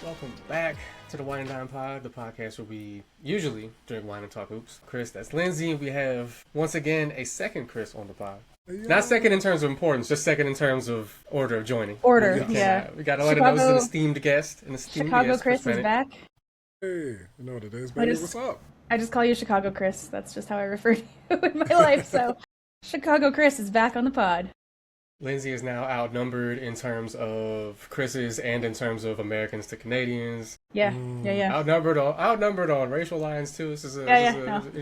Welcome back to the Wine and Dime Pod, the podcast where we usually drink wine and talk hoops. Chris, that's Lindsay, and we have, once again, a second Chris on the pod. Yeah. Not second in terms of importance, just second in terms of order of joining. We got to let him know this is an esteemed guest. Chicago Chris is back. Hey, you know what it is, baby? What's up? I just call you Chicago Chris. That's just how I refer to you in my life, so Chicago Chris is back on the pod. Lindsay is now outnumbered in terms of Chris's and in terms of Americans to Canadians. Yeah. Outnumbered on racial lines too. This is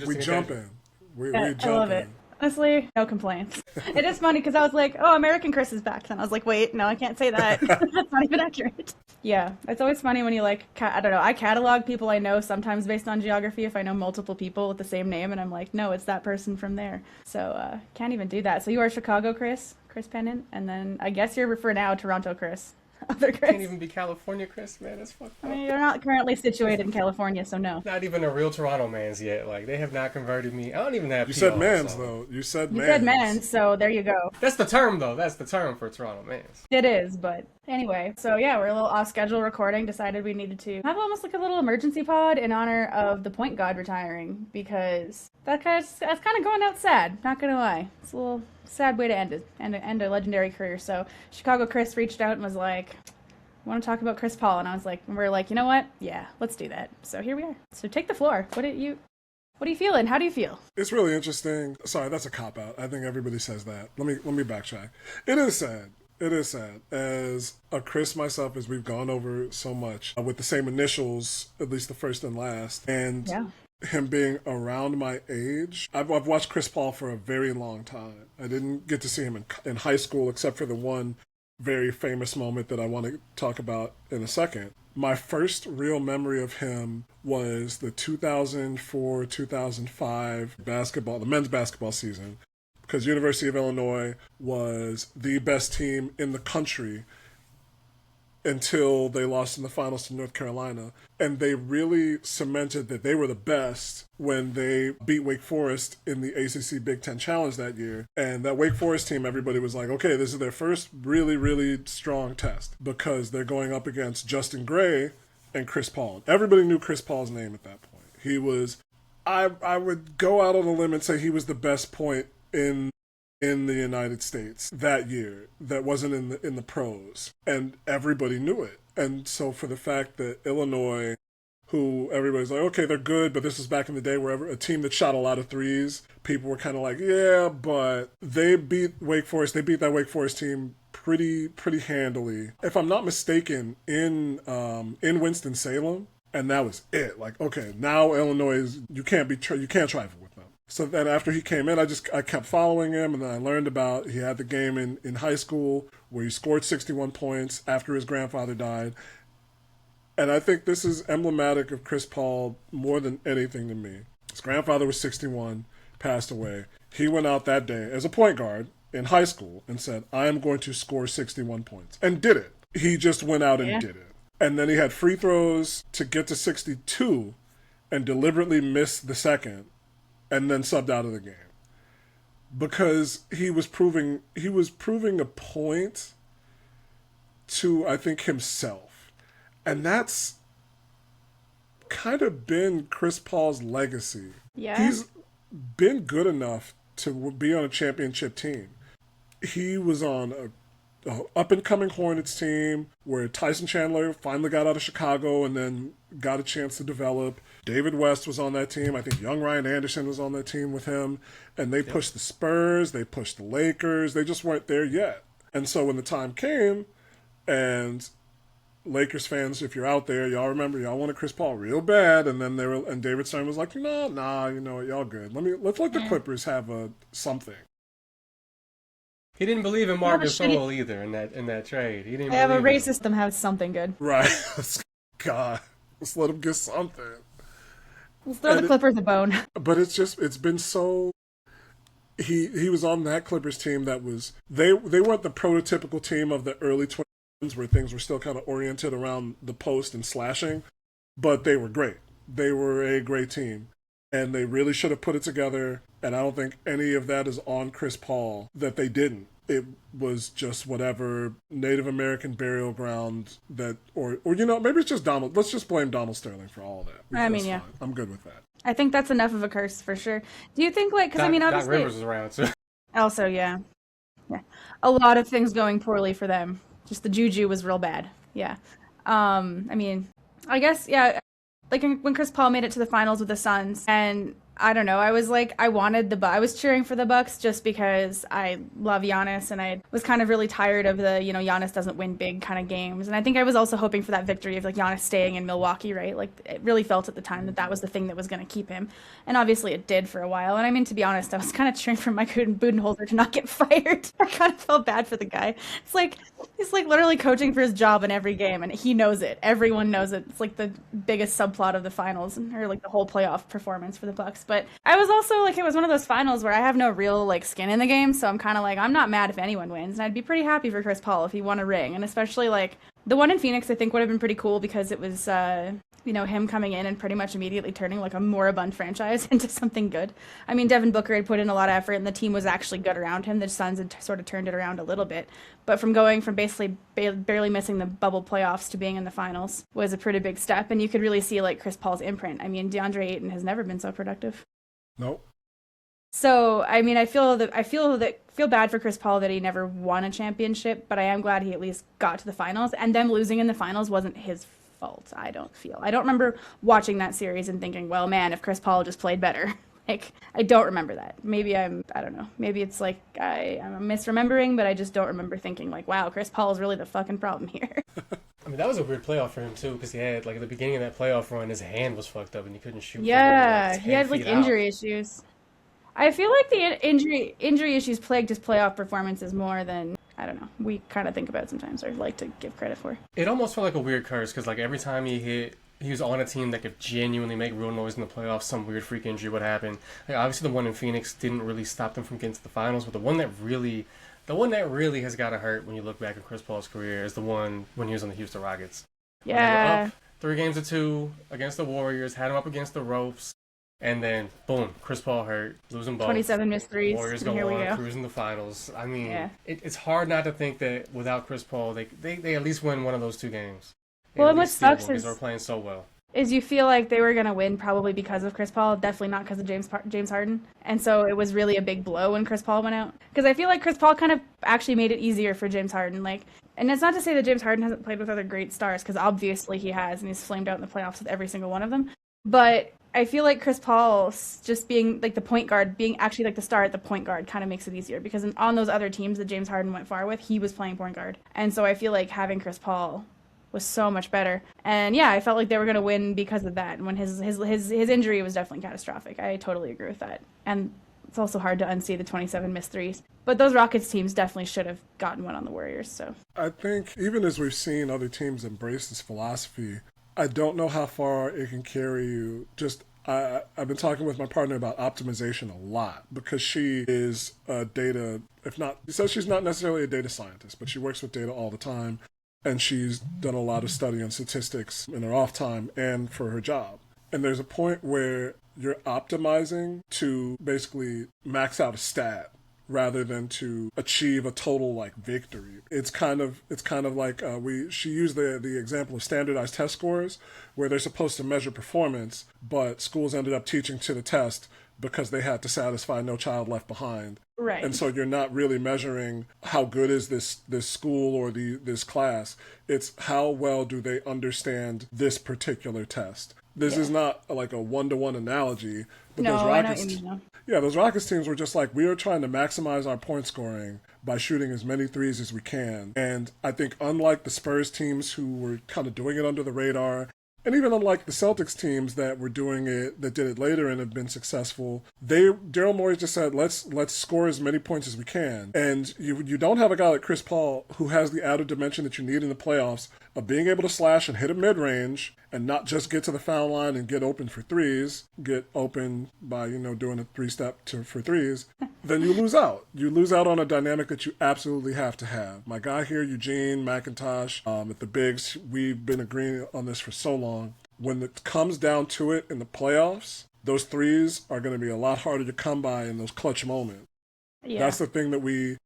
We jumping. We jumping. I love it. Honestly, no complaints. It is funny because I was like, oh, American Chris is back. And I was like, wait, no, I can't say that. That's not even accurate. Yeah, it's always funny when you I don't know, I catalog people I know sometimes based on geography if I know multiple people with the same name. And I'm like, no, it's that person from there. So can't even do that. So you are Chicago Chris Pennant. And then I guess you're for now Toronto Chris. Other Chris. Can't even be California Chris, man. That's fucked up. I mean, you're not currently situated in California, so no. Not even a real Toronto man's yet. Like, they have not converted me. I don't even have. You said mans, though. You said mans, so there you go. That's the term, though. That's the term for Toronto mans. It is, but anyway. So yeah, we're a little off-schedule recording. Decided we needed to have almost like a little emergency pod in honor of the point guard retiring because that's kind of going out sad. Not gonna lie, it's a little sad way to end it, end a legendary career. So Chicago Chris reached out and was like, want to talk about Chris Paul, and we're like, you know what? Yeah, let's do that. So here we are. So take the floor. What are you feeling? How do you feel? It's really interesting. Sorry, that's a cop-out. I think everybody says that. Let me backtrack. It is sad. It is sad. As a Chris myself, as we've gone over so much with the same initials, at least the first and last, and him being around my age. I've watched Chris Paul for a very long time. I didn't get to see him in high school except for the one very famous moment that I want to talk about in a second. My first real memory of him was the 2004-2005 the men's basketball season, because University of Illinois was the best team in the country until they lost in the finals to North Carolina. And they really cemented that they were the best when they beat Wake Forest in the ACC Big Ten Challenge that year. And that Wake Forest team, everybody was like, okay, this is their first really, really strong test because they're going up against Justin Gray and Chris Paul. Everybody knew Chris Paul's name at that point. He was, I would go out on a limb and say he was the best point in the United States that year that wasn't in the pros, and everybody knew it. And so for the fact that Illinois, who everybody's like, okay, they're good, but this is back in the day where a team that shot a lot of threes, people were kind of like, yeah, but they beat Wake Forest. They beat that Wake Forest team pretty handily, if I'm not mistaken, in Winston-Salem, and that was it. Like, okay, now Illinois you can't trifle with them. So then after he came in, I kept following him, and then I learned about he had the game in high school where he scored 61 points after his grandfather died. And I think this is emblematic of Chris Paul more than anything to me. His grandfather was 61, passed away. He went out that day as a point guard in high school and said, I am going to score 61 points. And did it. He just went out and did it. And then he had free throws to get to 62 and deliberately missed the second, and then subbed out of the game because he was proving a point to, I think, himself. And that's kind of been Chris Paul's legacy. Yeah. He's been good enough to be on a championship team. He was on a up-and-coming Hornets team where Tyson Chandler finally got out of Chicago and then got a chance to develop. David West was on that team. I think young Ryan Anderson was on that team with him. And they pushed the Spurs. They pushed the Lakers. They just weren't there yet. And so when the time came, and Lakers fans, if you're out there, y'all remember y'all wanted Chris Paul real bad. And then and David Stern was like, nah, you know what, y'all good. Let's let the Clippers have something. He didn't believe in Marc Gasol either in that trade. He didn't. I have a racist them have something good. Right. God, let's let him get something. Let's throw the Clippers a bone. But it's been so. He was on that Clippers team that was they weren't the prototypical team of the early 20s where things were still kind of oriented around the post and slashing, but they were great. They were a great team. And they really should have put it together. And I don't think any of that is on Chris Paul that they didn't. it was just whatever Native American burial ground that, or maybe it's just Donald. Let's just blame Donald Sterling for all of that. I mean, yeah. Fine. I'm good with that. I think that's enough of a curse for sure. Do you think, like, because I mean, obviously, Doc Rivers is around too. Also, yeah, a lot of things going poorly for them. Just the juju was real bad. Yeah. I mean, I guess, yeah. Like when Chris Paul made it to the finals with the Suns, and I don't know, I was like, I was cheering for the Bucks just because I love Giannis, and I was kind of really tired of the, Giannis doesn't win big kind of games. And I think I was also hoping for that victory of like Giannis staying in Milwaukee, right? Like it really felt at the time that was the thing that was going to keep him. And obviously it did for a while. And I mean, to be honest, I was kind of cheering for Mike Budenholzer to not get fired. I kind of felt bad for the guy. It's like, he's like literally coaching for his job in every game, and he knows it. Everyone knows it. It's like the biggest subplot of the finals, or like the whole playoff performance for the Bucks. But I was also like, it was one of those finals where I have no real like skin in the game, so I'm kind of like, I'm not mad if anyone wins, and I'd be pretty happy for Chris Paul if he won a ring. And especially like the one in Phoenix, I think would have been pretty cool because it was him coming in and pretty much immediately turning like a moribund franchise into something good. I mean, Devin Booker had put in a lot of effort, and the team was actually good around him. The Suns had sort of turned it around a little bit, but from going from basically barely missing the bubble playoffs to being in the finals was a pretty big step. And you could really see like Chris Paul's imprint. I mean, DeAndre Ayton has never been so productive. Nope. So, I mean, I feel bad for Chris Paul that he never won a championship, but I am glad he at least got to the finals, and them losing in the finals wasn't his fault. I don't remember watching that series and thinking, well, man, if Chris Paul just played better. Like, I don't remember that. Maybe I don't know. Maybe it's like I'm misremembering, but I just don't remember thinking like, wow, Chris Paul is really the fucking problem here. I mean, that was a weird playoff for him too, because he had like at the beginning of that playoff run, his hand was fucked up and he couldn't shoot. Yeah, like, he had like injury issues. I feel like the injury issues plagued his playoff performances more than, I don't know, we kind of think about sometimes or like to give credit for. It almost felt like a weird curse because like every time he was on a team that could genuinely make real noise in the playoffs, some weird freak injury would happen. Like obviously the one in Phoenix didn't really stop them from getting to the finals, but the one that really has got to hurt when you look back at Chris Paul's career is the one when he was on the Houston Rockets. Yeah. Up 3-2 against the Warriors, had him up against the ropes. And then, boom, Chris Paul hurt, losing both. 27 missed threes. Warriors go on, cruising the finals. I mean, it's hard not to think that without Chris Paul, they at least win one of those two games. Well, and what sucks is because they're playing so well. Is you feel like they were going to win probably because of Chris Paul, definitely not because of James Harden. And so it was really a big blow when Chris Paul went out. Because I feel like Chris Paul kind of actually made it easier for James Harden. Like, and it's not to say that James Harden hasn't played with other great stars, because obviously he has, and he's flamed out in the playoffs with every single one of them. But I feel like Chris Paul just being like the point guard, being actually like the star at the point guard kind of makes it easier, because on those other teams that James Harden went far with, he was playing point guard. And so I feel like having Chris Paul was so much better. And yeah, I felt like they were going to win because of that. And when his injury was definitely catastrophic. I totally agree with that. And it's also hard to unsee the 27 missed threes. But those Rockets teams definitely should have gotten one on the Warriors. So I think even as we've seen other teams embrace this philosophy, I don't know how far it can carry you. I've been talking with my partner about optimization a lot, because she is a data, she says she's not necessarily a data scientist, but she works with data all the time. And she's done a lot of study on statistics in her off time and for her job. And there's a point where you're optimizing to basically max out a stat rather than to achieve a total like victory. It's kind of like she used the example of standardized test scores, where they're supposed to measure performance, but schools ended up teaching to the test because they had to satisfy No Child Left Behind. Right. And so you're not really measuring how good is this school or this class. It's how well do they understand this particular test. This is not like a one-to-one analogy. But no, those Rockets, I know what you mean, yeah, those Rockets teams were just like, we are trying to maximize our point scoring by shooting as many threes as we can. And I think unlike the Spurs teams who were kind of doing it under the radar, and even unlike the Celtics teams that were doing it, that did it later and have been successful, Daryl Morey just said, let's score as many points as we can. And you don't have a guy like Chris Paul who has the added dimension that you need in the playoffs of being able to slash and hit a mid-range and not just get to the foul line and get open for threes, get open by, doing a three-step for threes, then you lose out. You lose out on a dynamic that you absolutely have to have. My guy here, Eugene, McIntosh, at the Bigs, we've been agreeing on this for so long. When it comes down to it in the playoffs, those threes are going to be a lot harder to come by in those clutch moments. Yeah. That's the thing that we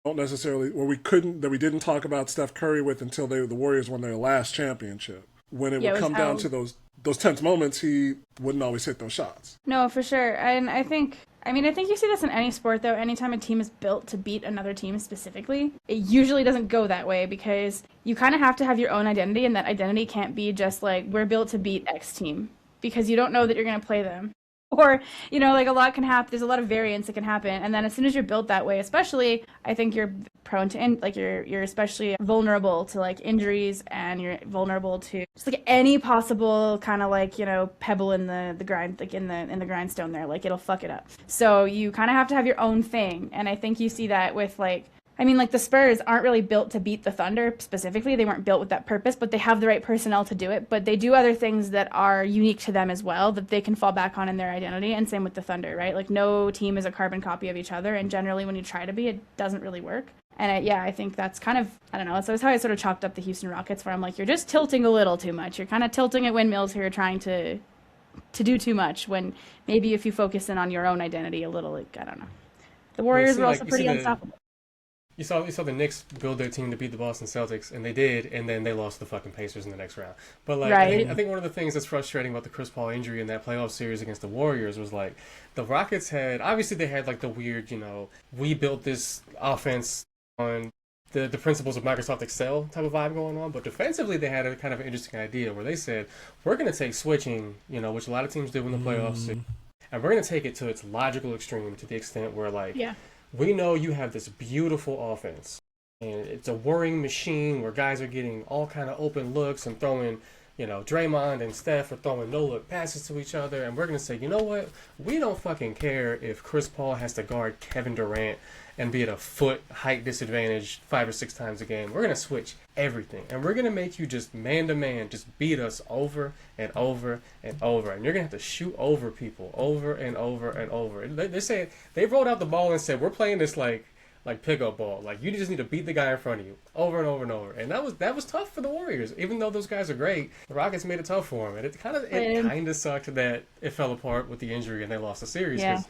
don't necessarily, or we couldn't, that we didn't talk about Steph Curry with until the Warriors won their last championship. When it would come down to those tense moments, he wouldn't always hit those shots. No, for sure. And I think you see this in any sport, though. Anytime a team is built to beat another team specifically, it usually doesn't go that way because you kind of have to have your own identity, and that identity can't be just like, we're built to beat X team, because you don't know that you're going to play them. Or, you know, like a lot can happen. There's a lot of variance that can happen. And then as soon as you're built that way, especially, I think you're prone to, like, you're especially vulnerable to, like, injuries, and you're vulnerable to just, like, any possible kind of, like, you know, pebble in the grind, like, in the grindstone there. Like, it'll fuck it up. So you kind of have to have your own thing. And I think you see that with, like, I mean, like, the Spurs aren't really built to beat the Thunder specifically. They weren't built with that purpose, but they have the right personnel to do it. But they do other things that are unique to them as well that they can fall back on in their identity. And same with the Thunder, right? Like, no team is a carbon copy of each other. And generally, when you try to be, it doesn't really work. And I think that's kind of, I don't know, that's how I sort of chalked up the Houston Rockets, where I'm like, you're just tilting a little too much. You're kind of tilting at windmills here, trying to do too much, when maybe if you focus in on your own identity a little, like, I don't know. The Warriors were also pretty unstoppable. You saw the Knicks build their team to beat the Boston Celtics, and they did, and then they lost the fucking Pacers in the next round. But like, right. I think one of the things that's frustrating about the Chris Paul injury in that playoff series against the Warriors was like the Rockets had like the weird, you know, we built this offense on the principles of Microsoft Excel type of vibe going on, but defensively they had a kind of an interesting idea where they said, we're going to take switching, you know, which a lot of teams do in the playoffs, and we're going to take it to its logical extreme, to the extent where, like, we know you have this beautiful offense, and it's a worrying machine where guys are getting all kind of open looks and throwing, you know, Draymond and Steph are throwing no-look passes to each other, and we're going to say, you know what, we don't fucking care if Chris Paul has to guard Kevin Durant and be at a foot height disadvantage 5 or 6 times a game. We're going to switch everything, and we're going to make you just man-to-man, just beat us over and over and over, and you're going to have to shoot over people over and over and over. They're saying, they rolled out the ball and said, we're playing this like pickup ball. Like, you just need to beat the guy in front of you over and over and over. And that was tough for the Warriors. Even though those guys are great, the Rockets made it tough for them. And it kind of sucked that it fell apart with the injury and they lost the series. Yeah.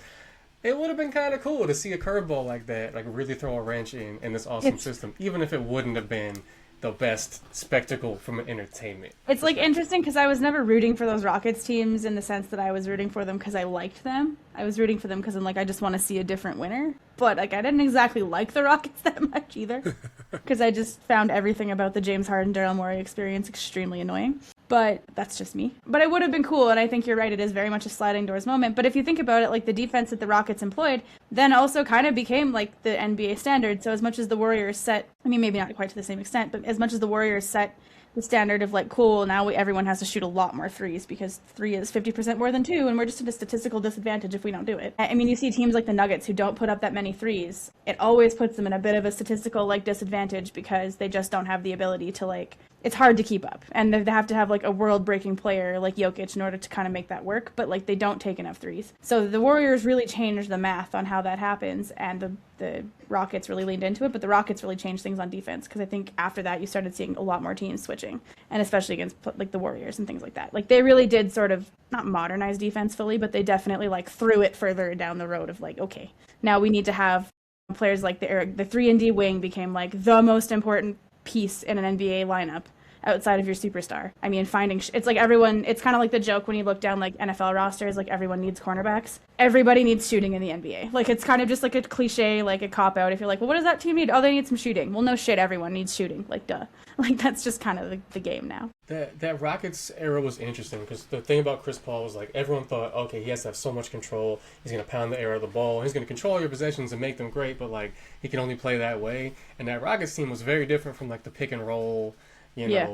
It would have been kind of cool to see a curveball like that, like really throw a wrench in this awesome system, even if it wouldn't have been the best spectacle from an entertainment. It's like interesting because I was never rooting for those Rockets teams in the sense that I was rooting for them because I liked them. I was rooting for them because I'm like, I just want to see a different winner. But like, I didn't exactly like the Rockets that much either, because I just found everything about the James Harden, Daryl Morey experience extremely annoying. But that's just me. But it would have been cool, and I think you're right, it is very much a sliding doors moment. But if you think about it, like, the defense that the Rockets employed then also kind of became like the NBA standard. So as much as the Warriors set, I mean, maybe not quite to the same extent, but as much as the Warriors set the standard of like, cool, now everyone has to shoot a lot more threes because 3 is 50% more than 2, and we're just at a statistical disadvantage if we don't do it. I mean, you see teams like the Nuggets who don't put up that many threes. It always puts them in a bit of a statistical like disadvantage because they just don't have the ability to like, it's hard to keep up, and they have to have like a world-breaking player like Jokic in order to kind of make that work, but like they don't take enough threes. So the Warriors really changed the math on how that happens, and the Rockets really leaned into it, but the Rockets really changed things on defense, because I think after that you started seeing a lot more teams switching, and especially against like the Warriors and things like that. Like, they really did sort of not modernize defense fully, but they definitely like threw it further down the road of like, okay, now we need to have players like the 3-and-D wing became like the most important piece in an NBA lineup outside of your superstar. I mean, it's like everyone, it's kind of like the joke when you look down like NFL rosters, like everyone needs cornerbacks. Everybody needs shooting in the NBA. Like, it's kind of just like a cliche, like a cop-out. If you're like, well, what does that team need? Oh, they need some shooting. Well, no shit, everyone needs shooting. Like, duh. Like, that's just kind of the game now. That Rockets era was interesting because the thing about Chris Paul was like, everyone thought, okay, he has to have so much control. He's going to pound the air of the ball. He's going to control your possessions and make them great, but like, he can only play that way. And that Rockets team was very different from like the pick and roll,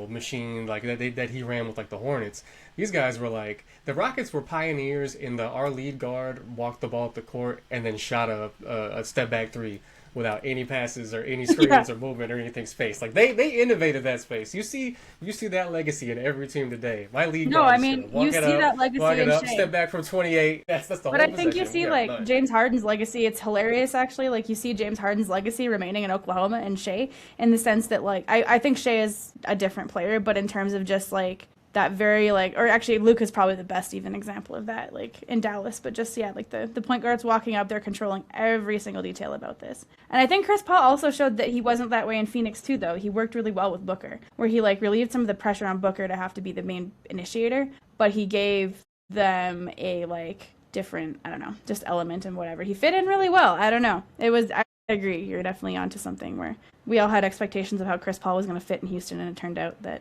machine like that he ran with like the Hornets. These guys were like, the Rockets were pioneers in our lead guard walked the ball up the court and then shot a step back 3 without any passes or any screens or movement or anything space. Like, they innovated that space. You see that legacy in every team today. My league No, I mean, you see that legacy in Shea. Step back from 28. That's the whole But I think you see James Harden's legacy. It's hilarious, actually. Like, you see James Harden's legacy remaining in Oklahoma and Shea, in the sense that like, I think Shea is a different player, but in terms of just like that very like, or actually Luke is probably the best even example of that, like in Dallas, but just, yeah, like the point guards walking up, they're controlling every single detail about this. And I think Chris Paul also showed that he wasn't that way in Phoenix too, though. He worked really well with Booker, where he like relieved some of the pressure on Booker to have to be the main initiator, but he gave them a like different, I don't know, just element and whatever. He fit in really well. I don't know. I agree. You're definitely onto something where we all had expectations of how Chris Paul was going to fit in Houston, and it turned out that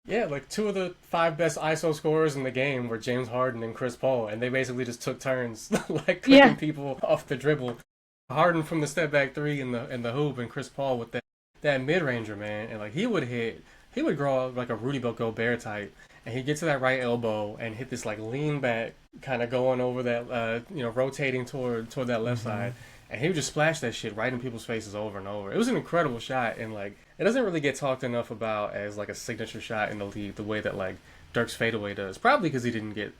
Yeah, like 2 of the 5 best ISO scorers in the game were James Harden and Chris Paul, and they basically just took turns like clicking people off the dribble. Harden from the step back 3 in the hoop, and Chris Paul with that mid ranger, man, and like he would grow up like a Rudy Gobert type, and he'd get to that right elbow and hit this like lean back, kind of going over that rotating toward that left side. And he would just splash that shit right in people's faces over and over. It was an incredible shot, and like it doesn't really get talked enough about as like a signature shot in the league, the way that like Dirk's fadeaway does. Probably because he didn't get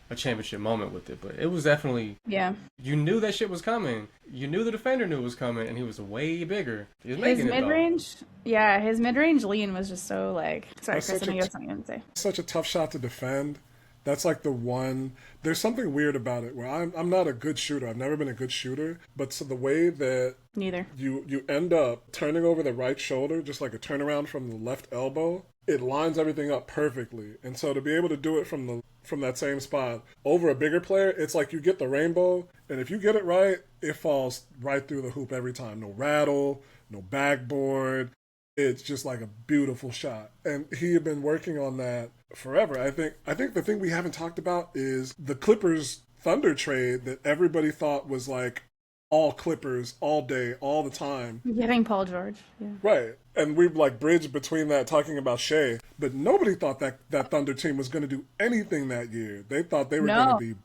a championship moment with it, but it was definitely You knew that shit was coming. You knew the defender knew it was coming, and he was way bigger. He was making his mid-range, his mid-range lean was just so like. Sorry, Chris, I know you have something to say. Such a tough shot to defend. That's like the one. There's something weird about it where I'm not a good shooter. I've never been a good shooter, but so the way that neither you end up turning over the right shoulder, just like a turnaround from the left elbow, it lines everything up perfectly. And so to be able to do it from that same spot over a bigger player, it's like you get the rainbow, and if you get it right, it falls right through the hoop every time. No rattle, no backboard. It's just like a beautiful shot. And he had been working on that forever. I think the thing we haven't talked about is the Clippers Thunder trade that everybody thought was like all Clippers all day, all the time. Getting Paul George. Yeah. Right. And we've like bridged between that talking about Shea. But nobody thought that Thunder team was going to do anything that year. They thought they were going to be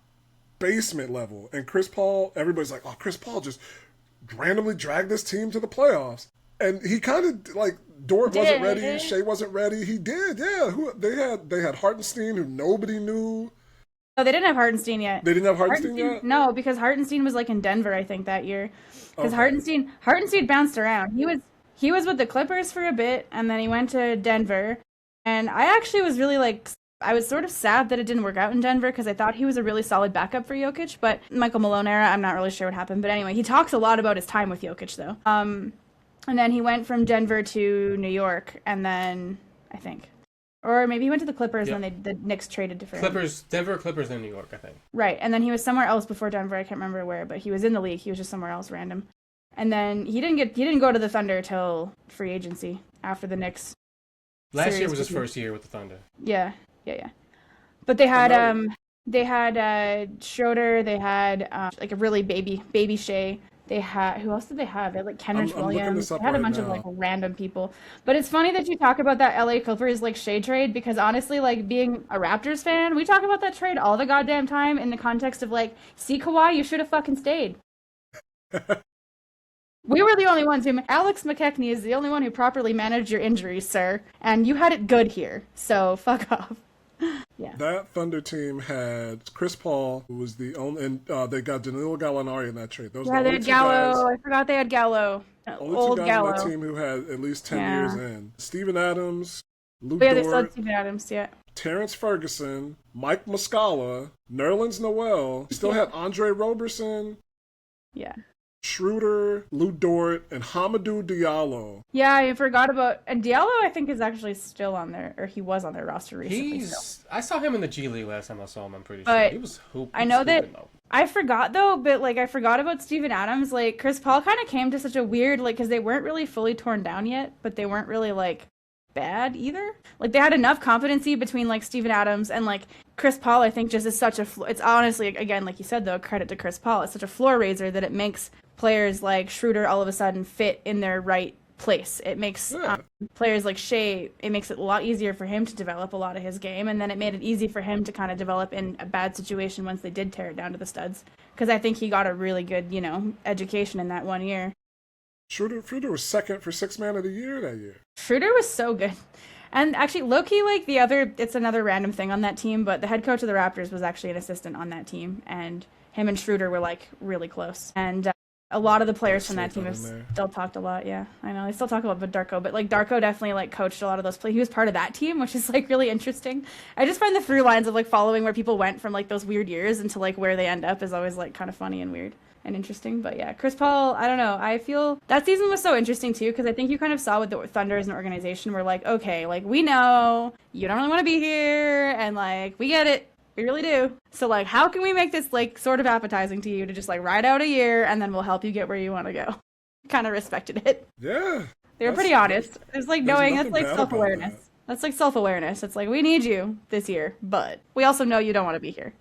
basement level. And Chris Paul, everybody's like, oh, Chris Paul just randomly dragged this team to the playoffs. And he kind of like Dort wasn't ready, Shea wasn't ready. He did, yeah. They had Hartenstein, who nobody knew. Oh, they didn't have Hartenstein yet. They didn't have Hartenstein yet? No, because Hartenstein was like in Denver, I think, that year. Because Hartenstein bounced around. He was with the Clippers for a bit, and then he went to Denver. And I actually was really like, I was sort of sad that it didn't work out in Denver because I thought he was a really solid backup for Jokic. But Michael Malone era, I'm not really sure what happened. But anyway, he talks a lot about his time with Jokic, though. And then he went from Denver to New York, and then I think, or maybe he went to the Clippers, and then the Knicks traded to Denver, Clippers, then New York, I think. Right, and then he was somewhere else before Denver. I can't remember where, but he was in the league. He was just somewhere else, random. And then he didn't go to the Thunder till free agency after the Knicks. Last year was his first year with the Thunder. Yeah. But they had Schroeder. They had like a really baby Shea. They had, who else did they have? They had like Kenrich Williams. They had a bunch of like random people. But it's funny that you talk about that LA Clippers like Shea trade, because honestly, like being a Raptors fan, we talk about that trade all the goddamn time in the context of like, see Kawhi, you should have fucking stayed. We were the only ones who, Alex McKechnie is the only one who properly managed your injuries, sir. And you had it good here. So fuck off. Yeah. That Thunder team had Chris Paul, who was the only, and they got Danilo Gallinari in that trade. Those they had Gallo. I forgot they had Gallo. Only Old two guys Gallo. on that team who had at least 10 years in. Steven Adams, Luke they still had Dort, Steven Adams, Terrence Ferguson, Mike Muscala, Nerlens Noel. Still had Andre Roberson. Yeah. Schroeder, Lou Dort, and Hamidou Diallo. Yeah, I forgot about... And Diallo, I think, is actually still on there, or he was on their roster recently. I saw him in the G League last time I saw him, I'm pretty sure. He was hooping. I know that... I forgot, though, but, like, I forgot about Steven Adams. Like, Chris Paul kind of came to such a weird... Like, because they weren't really fully torn down yet, but they weren't really, like, bad either. Like, they had enough competency between, like, Steven Adams and, like, Chris Paul, I think, just is such a... It's honestly, again, like you said, though, credit to Chris Paul. It's such a floor raiser that it makes players like Schroeder all of a sudden fit in their right place. It makes players like Shea, it makes it a lot easier for him to develop a lot of his game, and then it made it easy for him to kind of develop in a bad situation once they did tear it down to the studs. Because I think he got a really good, education in that 1 year. Schroeder was second for Sixth Man of the Year that year. Schroeder was so good. And actually, low-key, like, it's another random thing on that team, but the head coach of the Raptors was actually an assistant on that team, and him and Schroeder were, like, really close. And a lot of the players from that Slip team that have in there. still talked a lot. Yeah, I know they still talk about Darko, but like Darko definitely like coached a lot of those players. He was part of that team, which is like really interesting. I just find the through lines of like following where people went from like those weird years into like where they end up is always like kind of funny and weird and interesting. But yeah, Chris Paul, I don't know. I feel that season was so interesting too because I think you kind of saw with the Thunder as an organization, we're like, okay, like we know you don't really want to be here, and like we get it. We really do. So, like, how can we make this, like, sort of appetizing to you to just, like, ride out a year and then we'll help you get where you want to go? Kind of respected it. Yeah. They were pretty honest. It's like knowing nothing that's, like, bad about self-awareness. that. That's, like, self-awareness. It's like, we need you this year, but we also know you don't want to be here.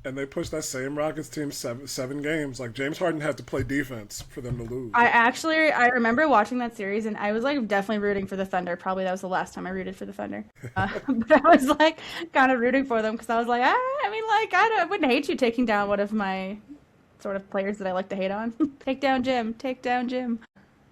And they pushed that same Rockets team seven games. Like, James Harden had to play defense for them to lose. I remember watching that series and I was, like, definitely rooting for the Thunder. Probably that was the last time I rooted for the Thunder. But I was, like, kind of rooting for them because I was like, I mean, like, I wouldn't hate you taking down one of my sort of players that I like to hate on. Take down Jim. Take down Jim.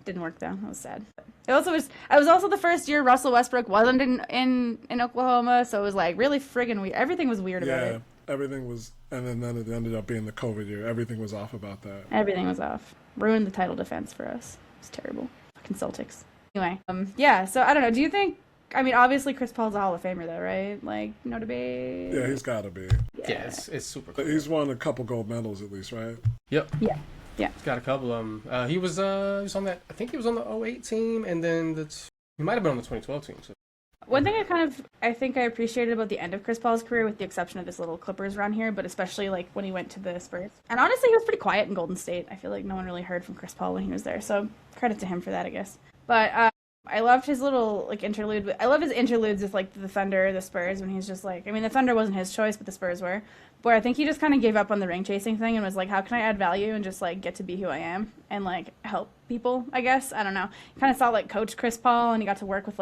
Didn't work though. That was sad. It was also the first year Russell Westbrook wasn't in Oklahoma, so it was like really friggin' weird. Everything was weird about it. Everything was, and then it ended up being the COVID year. Everything was off about that. Everything was off. Ruined the title defense for us. It's terrible. Fucking Celtics. Anyway, yeah. So I don't know. Do you think? I mean, obviously Chris Paul's a Hall of Famer though, right? Like, no debate. Yeah, he's got to be. Yeah, it's super cool. He's won a couple gold medals at least, right? Yep. Yeah. He's got a couple of them. He was on that. I think he was on the 08 team, and then he might have been on the 2012 team. So. One thing I think I appreciated about the end of Chris Paul's career, with the exception of this little Clippers run here, but especially like when he went to the Spurs. And honestly, he was pretty quiet in Golden State. I feel like no one really heard from Chris Paul when he was there. So credit to him for that, I guess. But I loved his little like interlude. I love his interludes with like the Thunder, the Spurs, when he's just like, I mean, the Thunder wasn't his choice, but the Spurs were. Where I think he just kind of gave up on the ring chasing thing and was like, how can I add value and just like get to be who I am and like help people, I guess. I don't know. Kind of saw like coach Chris Paul and he got to work with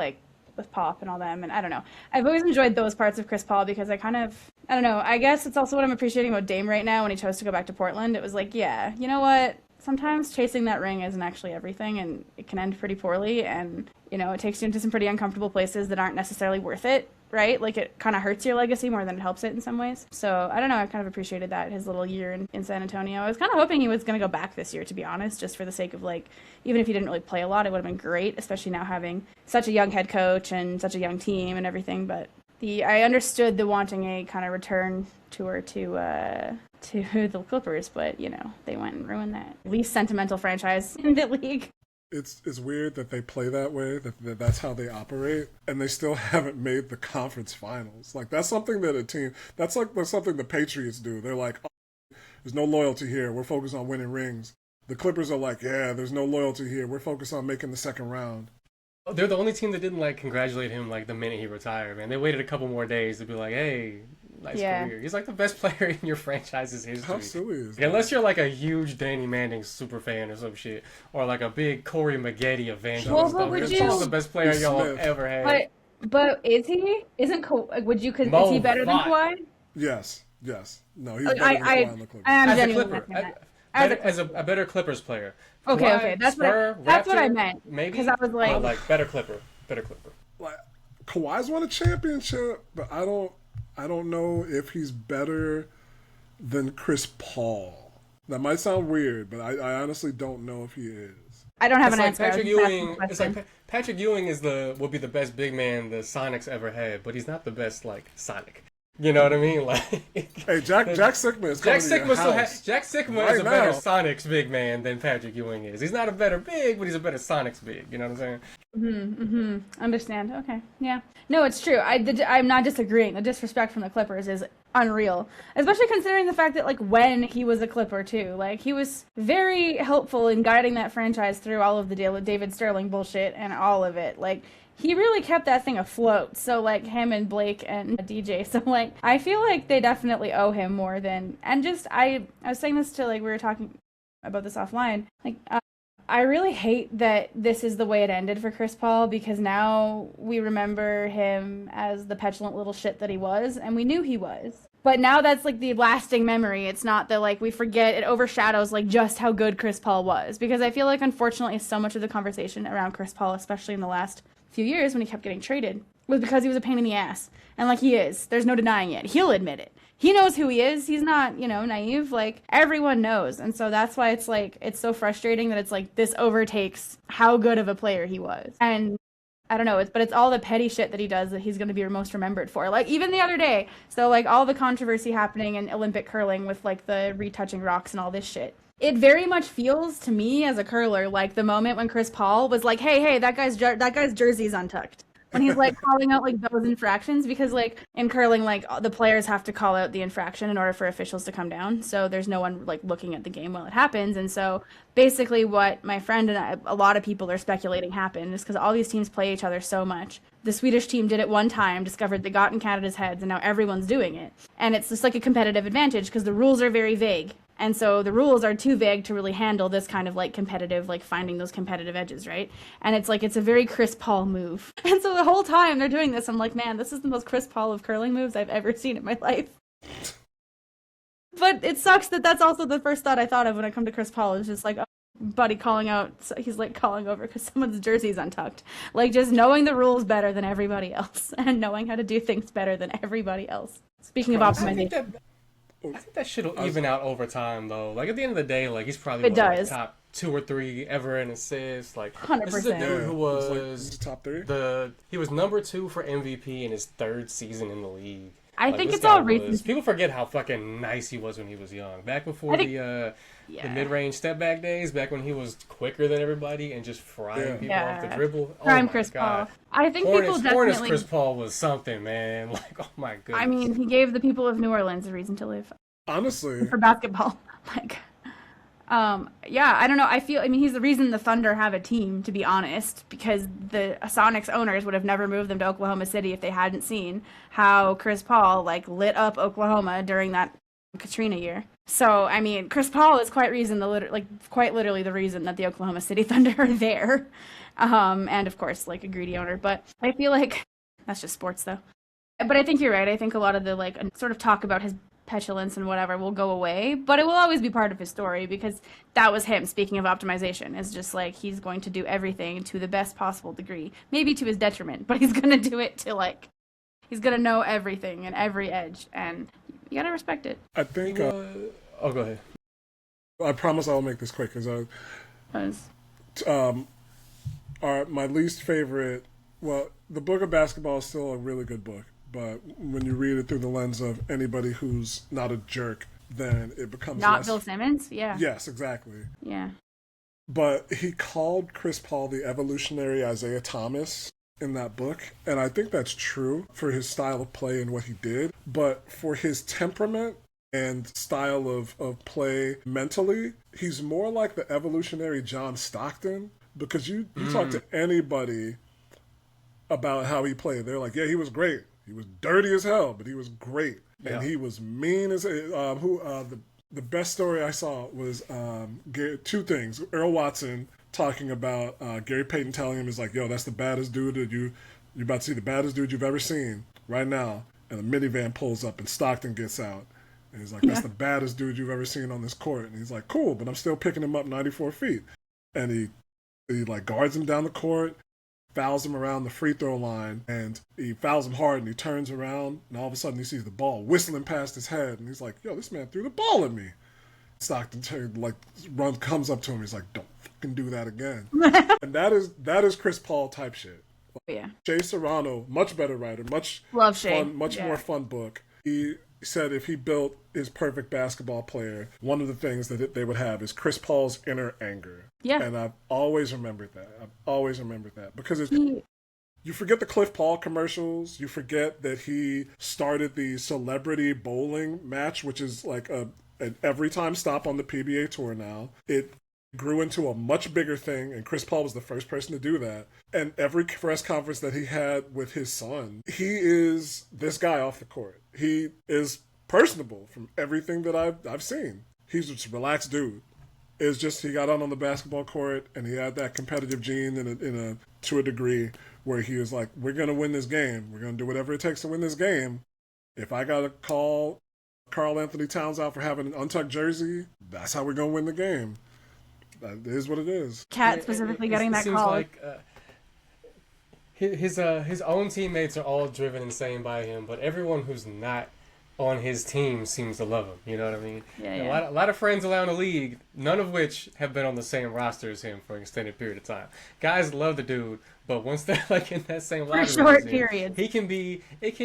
Pop and all them, and I don't know. I've always enjoyed those parts of Chris Paul because I don't know. I guess it's also what I'm appreciating about Dame right now when he chose to go back to Portland. It was like, yeah, you know what? Sometimes chasing that ring isn't actually everything, and it can end pretty poorly, and, you know, it takes you into some pretty uncomfortable places that aren't necessarily worth it, right? Like, it kind of hurts your legacy more than it helps it in some ways. So, I don't know, I kind of appreciated that, his little year in San Antonio. I was kind of hoping he was going to go back this year, to be honest, just for the sake of, like, even if he didn't really play a lot, it would have been great, especially now having such a young head coach and such a young team and everything, but I understood the wanting a kind of return tour to the Clippers, but, you know, they went and ruined that least sentimental franchise in the league. It's weird that they play that way, that's how they operate, and they still haven't made the conference finals. Like, that's something that that's something the Patriots do. They're like, oh, there's no loyalty here. We're focused on winning rings. The Clippers are like, yeah, there's no loyalty here. We're focused on making the second round. They're the only team that didn't like congratulate him like the minute he retired, man. They waited a couple more days to be like, hey, nice career. He's like the best player in your franchise's history. How silly is that? Unless you're like a huge Danny Manning super fan or some shit, or like a big Corey Maggette evangelist. Well, but He's the best player y'all have ever had. But is he? Is he better than Kawhi? Yes. No, he's better than Kawhi on the Clippers. I am as a genuinely Clipper. that. As a better Clippers player. Okay, that's what I meant. Maybe because I was like better Clipper. Like, Kawhi's won a championship, but I don't know if he's better than Chris Paul. That might sound weird, but I honestly don't know if he is. I don't have an answer. Patrick Ewing. It's like Patrick Ewing will be the best big man the Sonics ever had, but he's not the best like Sonic. You know what I mean? Like, hey, Jack Sikma is coming to your house. Jack Sikma is a better Sonics big man than Patrick Ewing is. He's not a better big, but he's a better Sonics big. You know what I'm saying? Understand. Okay. Yeah. No, it's true. I'm not disagreeing. The disrespect from the Clippers is unreal, especially considering the fact that like when he was a Clipper too, like he was very helpful in guiding that franchise through all of the David Sterling bullshit and all of it. Like, he really kept that thing afloat. So, like, him and Blake and DJ. So, like, I feel like they definitely owe him more than... And just, I was saying this to, like, we were talking about this offline. Like, I really hate that this is the way it ended for Chris Paul, because now we remember him as the petulant little shit that he was, and we knew he was. But now that's, like, the lasting memory. It's not that, like, we forget, it overshadows, like, just how good Chris Paul was. Because I feel like, unfortunately, so much of the conversation around Chris Paul, especially in the last few years when he kept getting traded, was because he was a pain in the ass. And like he is. There's no denying it. He'll admit it. he knows who he is. He's not, naive. Like, everyone knows. And so that's why it's like, it's so frustrating that it's like, this overtakes how good of a player he was. And I don't know, but it's all the petty shit that he does that he's going to be most remembered for. Like, even the other day, so, like, all the controversy happening in Olympic curling with, like, the retouching rocks and all this shit. It very much feels to me as a curler like the moment when Chris Paul was like, hey, that guy's jersey's untucked. When he's, like, calling out, like, those infractions, because, like, in curling, like, the players have to call out the infraction in order for officials to come down, so there's no one, like, looking at the game while it happens, and so basically what my friend and a lot of people are speculating happened is because all these teams play each other so much. The Swedish team did it one time, discovered they got in Canada's heads, and now everyone's doing it. And it's just, like, a competitive advantage because the rules are very vague. And so the rules are too vague to really handle this kind of like competitive, like finding those competitive edges, right? And it's like, it's a very Chris Paul move. And so the whole time they're doing this, I'm like, man, this is the most Chris Paul of curling moves I've ever seen in my life. But it sucks that that's also the first thought I thought of when I come to Chris Paul. It's just like, oh, buddy calling out, he's like calling over because someone's jersey's untucked. Like just knowing the rules better than everybody else and knowing how to do things better than everybody else. Speaking of optimization. I think that shit will even out over time, though. Like, at the end of the day, like, he's probably like, top 2 or 3 ever in assists. Like, 100%. This is a dude who was top 3. He was number 2 for MVP in his 3rd season in the league. I think it's all recent. People forget how fucking nice he was when he was young. Back before the mid-range step-back days, back when he was quicker than everybody and just frying people off the dribble. Prime Chris Paul. I think people definitely... Chris Paul was something, man. Like, oh my goodness. I mean, he gave the people of New Orleans a reason to live. Honestly. For basketball. Like, I don't know. He's the reason the Thunder have a team, to be honest, because the Sonics owners would have never moved them to Oklahoma City if they hadn't seen how Chris Paul, like, lit up Oklahoma during that Katrina year. So, I mean, Chris Paul is quite literally the reason that the Oklahoma City Thunder are there. And, of course, like, a greedy owner. But I feel like that's just sports, though. But I think you're right. I think a lot of the, like, sort of talk about his petulance and whatever will go away, but it will always be part of his story because that was him. Speaking of optimization, is just like he's going to do everything to the best possible degree, maybe to his detriment, but he's going to do it to like he's going to know everything and every edge, and you got to respect it. I think go ahead. I promise I'll make this quick because my least favorite, well, the book of basketball is still a really good book. But when you read it through the lens of anybody who's not a jerk, then it becomes not Bill Simmons? Yeah. Yes, exactly. Yeah. But he called Chris Paul the evolutionary Isaiah Thomas in that book. And I think that's true for his style of play and what he did. But for his temperament and style of play mentally, he's more like the evolutionary John Stockton. Because you talk to anybody about how he played. They're like, yeah, he was great. He was dirty as hell, but he was great. And he was mean as... the best story I saw was 2 things. Earl Watson talking about Gary Payton telling him, is like, yo, that's the baddest dude that you're about to see the baddest dude you've ever seen right now. And a minivan pulls up and Stockton gets out. And he's like, that's the baddest dude you've ever seen on this court. And he's like, cool, but I'm still picking him up 94 feet. And he like guards him down the court, fouls him around the free throw line, and he fouls him hard, and he turns around, and all of a sudden he sees the ball whistling past his head, and he's like, yo, this man threw the ball at me. Stockton comes up to him, he's like, don't fucking do that again. And that is Chris Paul type shit. Yeah. Jay Serrano, much better writer, much more fun book. He said if he built his perfect basketball player, one of the things that they would have is Chris Paul's inner anger. Yeah. And I've always remembered that. Because you forget the Cliff Paul commercials. You forget that he started the celebrity bowling match, which is like an every time stop on the PBA tour now. It grew into a much bigger thing, and Chris Paul was the first person to do that. And every press conference that he had with his son, he is this guy off the court. He is personable from everything that I've seen. He's just a relaxed dude. It's just he got on the basketball court, and he had that competitive gene to a degree where he was like, we're going to win this game. We're going to do whatever it takes to win this game. If I got to call Karl Anthony Towns out for having an untucked jersey, that's how we're going to win the game. That is what it is. Cat specifically getting that call. Like, his own teammates are all driven insane by him, but everyone who's not on his team seems to love him. You know what I mean? Yeah. A lot of friends around the league, none of which have been on the same roster as him for an extended period of time. Guys love the dude, but once they're like in that same locker room, short periods, it can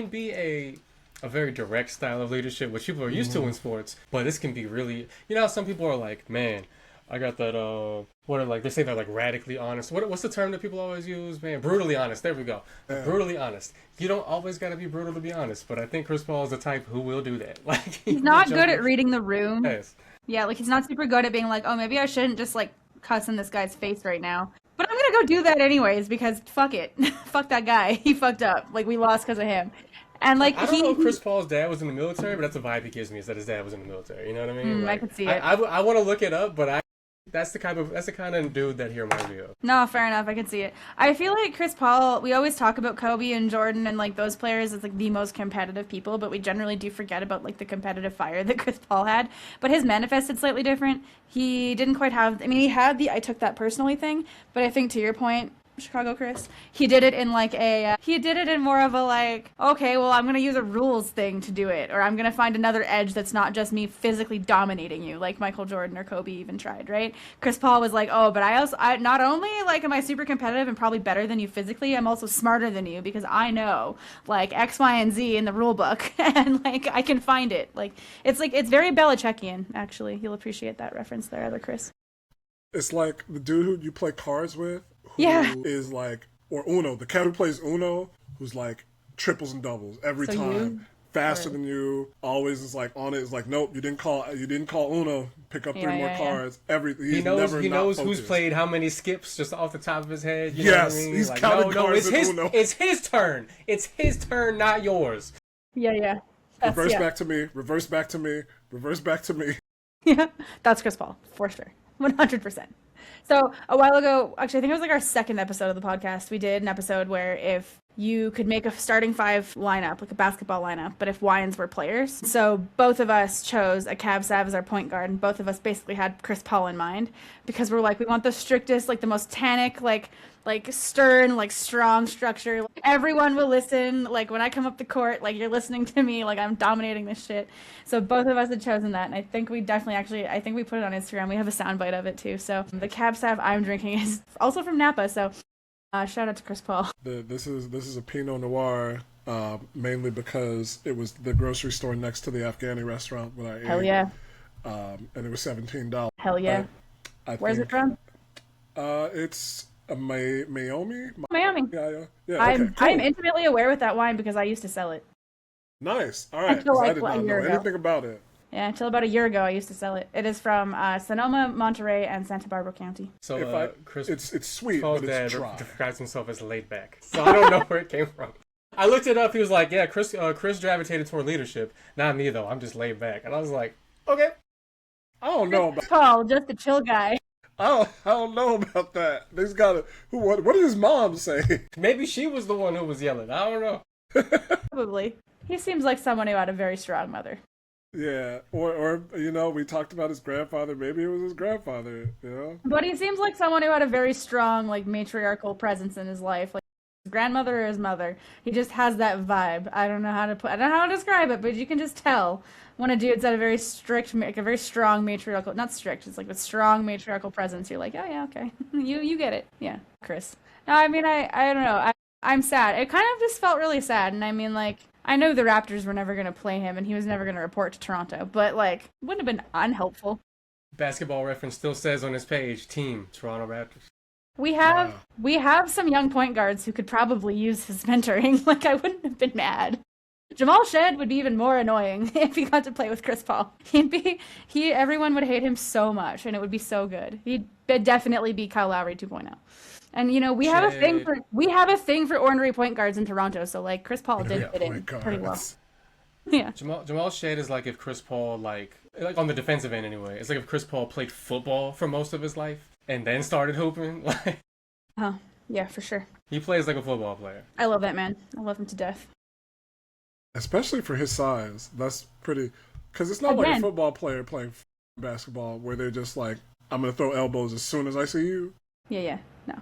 be a very direct style of leadership, which people are used to in sports. But this can be really, how some people are like, man, I got that. They say they're like radically honest. What's the term that people always use? Man, brutally honest. There we go. Yeah. Brutally honest. You don't always got to be brutal to be honest, but I think Chris Paul is the type who will do that. Like he's not good at reading the room. Yes. Yeah, like he's not super good at being like, oh, maybe I shouldn't just like cuss in this guy's face right now. But I'm gonna go do that anyways because fuck it, fuck that guy. He fucked up. Like we lost because of him. And like I don't know if Chris Paul's dad was in the military, but that's a vibe he gives me is that his dad was in the military. You know what I mean? I could see it. I want to look it up, but that's the kind of dude that he reminds me of. No, fair enough. I can see it. I feel like Chris Paul, we always talk about Kobe and Jordan and like those players as like the most competitive people, but we generally do forget about like the competitive fire that Chris Paul had. But his manifested slightly different. He didn't quite have, he had the I took that personally thing, but I think to your point, Chicago Chris, he did it in like he did it in more of a like, okay, well, I'm going to use a rules thing to do it, or I'm going to find another edge that's not just me physically dominating you, like Michael Jordan or Kobe even tried, right? Chris Paul was like, oh, but I not only like am I super competitive and probably better than you physically, I'm also smarter than you because I know like X, Y, and Z in the rule book and like I can find it. Like it's very Belichickian, actually. You'll appreciate that reference there, other Chris. It's like the dude who you play cards with. Who is like, or Uno, the cat who plays Uno, who's like triples and doubles every time, faster than you, always is like on it. Is like, nope, you didn't call Uno, pick up three more cards. He knows who's played how many skips just off the top of his head. You yes, know what I mean? He's like, counting cards in Uno. It's his turn. It's his turn, not yours. Yeah. Reverse back to me. Reverse back to me. Reverse back to me. Yeah, that's Chris Paul for sure, 100%. So a while ago, actually, I think it was like our second episode of the podcast, we did an episode where if you could make a starting five lineup, like a basketball lineup, but if Wines were players. So both of us chose a Cab Sav as our point guard, and both of us basically had Chris Paul in mind because we're like, we want the strictest, like the most tannic, like stern, like strong structure. Like, everyone will listen. Like when I come up the court, like you're listening to me, like I'm dominating this shit. So both of us had chosen that, and I think we definitely I think we put it on Instagram. We have a soundbite of it too. So the Cab Sav I'm drinking is also from Napa. So shout out to Chris Paul. This is a Pinot Noir, mainly because it was the grocery store next to the Afghani restaurant when I ate. Hell yeah. And it was $17. Hell yeah. Where's it from? It's Miami. Yeah. I'm intimately aware with that wine because I used to sell it. Nice. All right. Until I did not know anything about it. Yeah, until about a year ago, I used to sell it. It is from Sonoma, Monterey, and Santa Barbara County. So Chris, it's sweet, Paul's but it's dad dry. describes himself as laid back. So I don't know where it came from. I looked it up. He was like, "Yeah, Chris gravitated toward leadership. Not me though. I'm just laid back." And I was like, "Okay." I don't know about Paul, just a chill guy. I don't know about that. There's gotta. What did his mom say? Maybe she was the one who was yelling. I don't know. Probably. He seems like someone who had a very strong mother. Yeah, or we talked about his grandfather. Maybe it was his grandfather. But he seems like someone who had a very strong, like, matriarchal presence in his life. Like his grandmother or his mother. He just has that vibe. I don't know how to describe it, but you can just tell when a dude's at a very strict, like a very strong matriarchal. Not strict. It's like a strong matriarchal presence. You're like, oh yeah, okay, you get it. Yeah, Chris. No, I mean I don't know. I'm sad. It kind of just felt really sad, and I mean like. I know the Raptors were never going to play him, and he was never going to report to Toronto, but, like, wouldn't have been unhelpful. Basketball Reference still says on his page, Team Toronto Raptors. We have some young point guards who could probably use his mentoring. Like, I wouldn't have been mad. Jamal Shed would be even more annoying if he got to play with Chris Paul. Everyone would hate him so much, and it would be so good. He'd definitely be Kyle Lowry 2.0. And we have a thing for ornery point guards in Toronto, so like Chris Paul did fit in pretty well. Yeah. Jamal Shed is like if Chris Paul like on the defensive end anyway. It's like if Chris Paul played football for most of his life and then started hooping. Like, oh, yeah, for sure. He plays like a football player. I love that man. I love him to death. Especially for his size. That's pretty because it's not like a football player playing basketball where they're just like, I'm gonna throw elbows as soon as I see you. Yeah. No.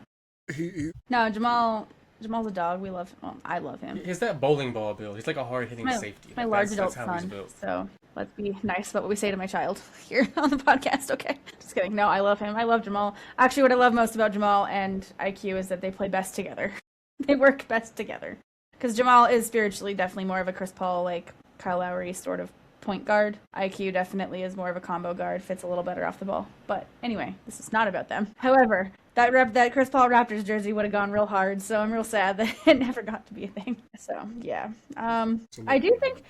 He No, Jamal Jamal's a dog. We love him. Well, I love him. He's that bowling ball build. He's like a hard-hitting safety. My Like, large that's adult how he's son. built. So let's be nice about what we say to my child here on the podcast, okay? Just kidding. No, I love him. I love Jamal. Actually, what I love most about Jamal and IQ is that they play best together. They work best together. Because Jamal is spiritually definitely more of a Chris Paul, like Kyle Lowry sort of point guard. IQ definitely is more of a combo guard, fits a little better off the ball. But anyway, this is not about them. However, that Chris Paul Raptors jersey would have gone real hard, so I'm real sad that it never got to be a thing. So yeah, I do think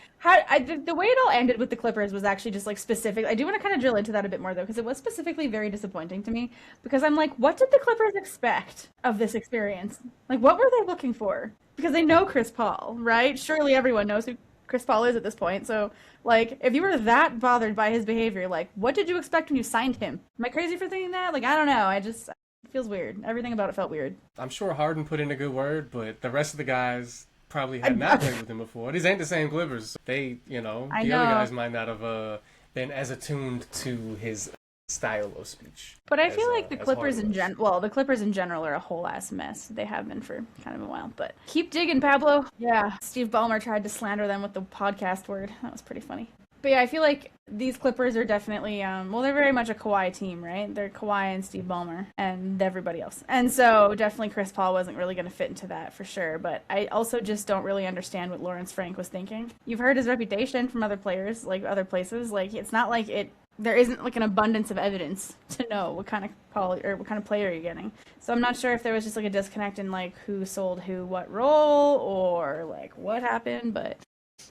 the way it all ended with the Clippers was actually just like specific. I do want to kind of drill into that a bit more though, because it was specifically very disappointing to me. Because I'm like, what did the Clippers expect of this experience? Like, what were they looking for? Because they know Chris Paul, right? Surely everyone knows who Chris Paul is at this point. So, like, if you were that bothered by his behavior, like, what did you expect when you signed him? Am I crazy for thinking that? Like, I don't know. It feels weird. Everything about it felt weird. I'm sure Harden put in a good word, but the rest of the guys probably had not played with him before. These ain't the same Clippers. They, the other guys might not have been as attuned to his style of speech. But I feel like the Clippers the Clippers in general are a whole ass mess. They have been for kind of a while, but keep digging, Pablo. Yeah, Steve Ballmer tried to slander them with the podcast word. That was pretty funny. But yeah, I feel like these Clippers are definitely, they're very much a Kawhi team, right? They're Kawhi and Steve Ballmer and everybody else. And so definitely Chris Paul wasn't really going to fit into that for sure. But I also just don't really understand what Lawrence Frank was thinking. You've heard his reputation from other players, like other places. Like, it's not like there isn't like an abundance of evidence to know what kind of player you're getting. So I'm not sure if there was just like a disconnect in like who sold who what role or like what happened, but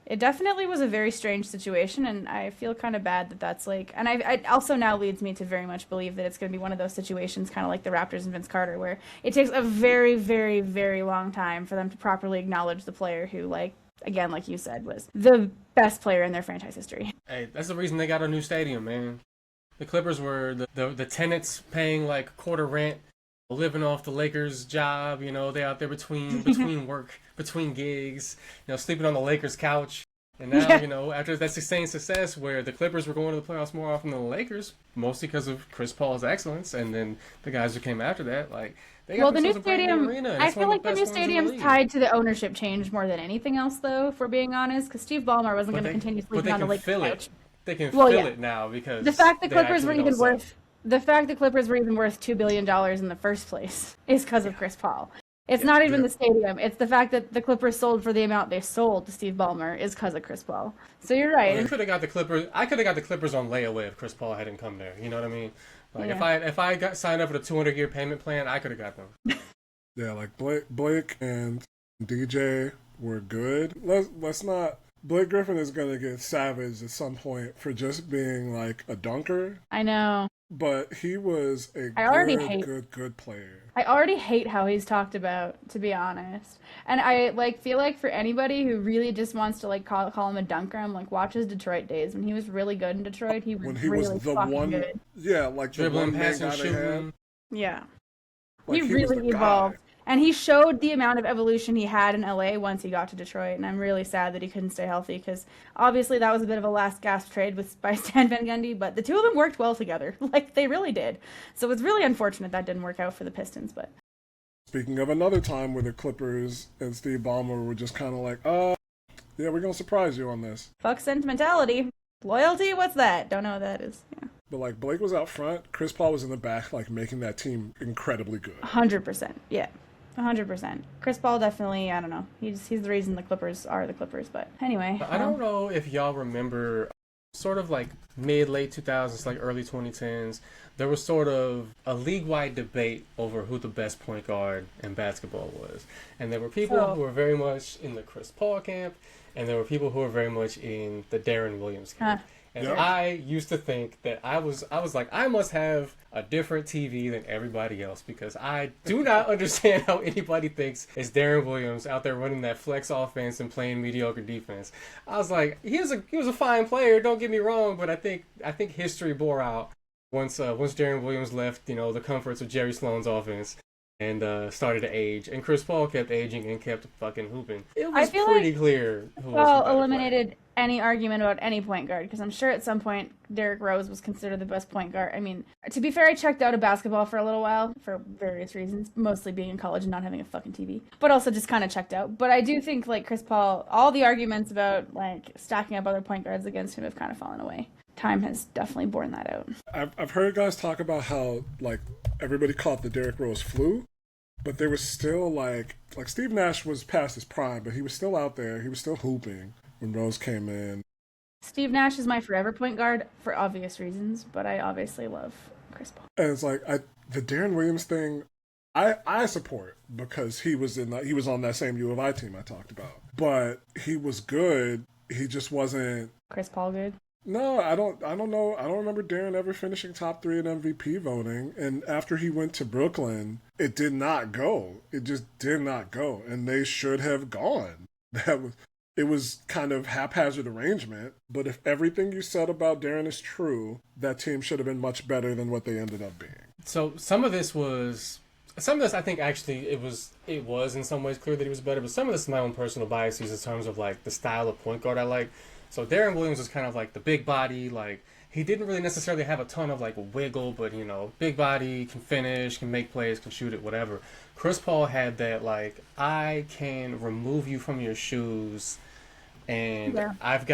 it definitely was a very strange situation, and I feel kind of bad that that's like, and I also now leads me to very much believe that it's going to be one of those situations kind of like the Raptors and Vince Carter, where it takes a very, very, very long time for them to properly acknowledge the player who, like, again, like you said, was the best player in their franchise history. Hey, that's the reason they got a new stadium, man. The Clippers were the tenants paying like quarter rent, living off the Lakers job. They out there between work, between gigs, sleeping on the Lakers couch. And now, after that sustained success where the Clippers were going to the playoffs more often than the Lakers, mostly because of Chris Paul's excellence, and then the guys who came after that, like, they got the new stadium, arena, I feel like the new stadium's tied to the ownership change more than anything else, though, if we're being honest, because Steve Ballmer wasn't going to continue sleeping on the Lakers couch. They can fill it now because the fact the Clippers were even worth $2 billion in the first place is because of Chris Paul. It's not even the stadium. It's the fact that the Clippers sold for the amount they sold to Steve Ballmer is because of Chris Paul. So you're right. I could have got the Clippers on layaway if Chris Paul hadn't come there. You know what I mean? Like, if I got signed up for the 200-year payment plan, I could have got them. Yeah, like Blake and DJ were good. Let's not. Blake Griffin is gonna get savaged at some point for just being like a dunker. I know. But he was a good player. I already hate how he's talked about, to be honest. And I feel like for anybody who really just wants to call him a dunker, I'm like, watch his Detroit days. When he was really good in Detroit, he was really fucking good. Yeah, like dribbling, the one passing, guy they had. Yeah. Like, he really evolved. Guy. And he showed the amount of evolution he had in LA once he got to Detroit, and I'm really sad that he couldn't stay healthy, because obviously that was a bit of a last gasp trade by Stan Van Gundy, but the two of them worked well together. Like, they really did. So it's really unfortunate that didn't work out for the Pistons, but... Speaking of another time where the Clippers and Steve Ballmer were just kind of like, yeah, we're going to surprise you on this. Fuck sentimentality. Loyalty? What's that? Don't know what that is. Yeah. But, like, Blake was out front. Chris Paul was in the back, like, making that team incredibly good. 100%. Yeah. 100%. Chris Paul definitely, I don't know. He's the reason the Clippers are the Clippers, but anyway. I don't know if y'all remember, sort of like mid-late 2000s, like early 2010s, there was sort of a league-wide debate over who the best point guard in basketball was. And there were people who were very much in the Chris Paul camp, and there were people who were very much in the Darren Williams camp. And I used to think that I was like, I must have a different TV than everybody else, because I do not understand how anybody thinks it's Darren Williams out there running that flex offense and playing mediocre defense. I was like, he was a fine player, don't get me wrong, but I think history bore out once Darren Williams left, the comforts of Jerry Sloan's offense. and started to age, and Chris Paul kept aging and kept fucking hooping. It I was feel pretty like clear who was the Paul better eliminated any argument about any point guard because I'm sure at some point Derrick Rose was considered the best point guard. I mean, to be fair, I checked out of basketball for a little while for various reasons, mostly being in college and not having a fucking TV, but also just kind of checked out. But I do think like Chris Paul, all the arguments about like stacking up other point guards against him have kind of fallen away. Time has definitely borne that out. I've heard guys talk about how like everybody caught the Derrick Rose flu, but there was still like Steve Nash was past his prime, but he was still out there. He was still hooping when Rose came in. Steve Nash is my forever point guard for obvious reasons, but I obviously love Chris Paul. And it's like the Deron Williams thing, I support because he was on that same U of I team I talked about, but he was good. He just wasn't Chris Paul good. No, I don't know. I don't remember Darren ever finishing top 3 in MVP voting. And after he went to Brooklyn, it did not go. It just did not go. And they should have gone. It was kind of haphazard arrangement. But if everything you said about Darren is true, that team should have been much better than what they ended up being. So some of this I think actually it was in some ways clear that he was better, but some of this is my own personal biases in terms of like the style of point guard I like. So Deron Williams was kind of like the big body, like he didn't really necessarily have a ton of like wiggle, but you know, big body, can finish, can make plays, can shoot it, whatever. Chris Paul had that like, I can remove you from your shoes and I'm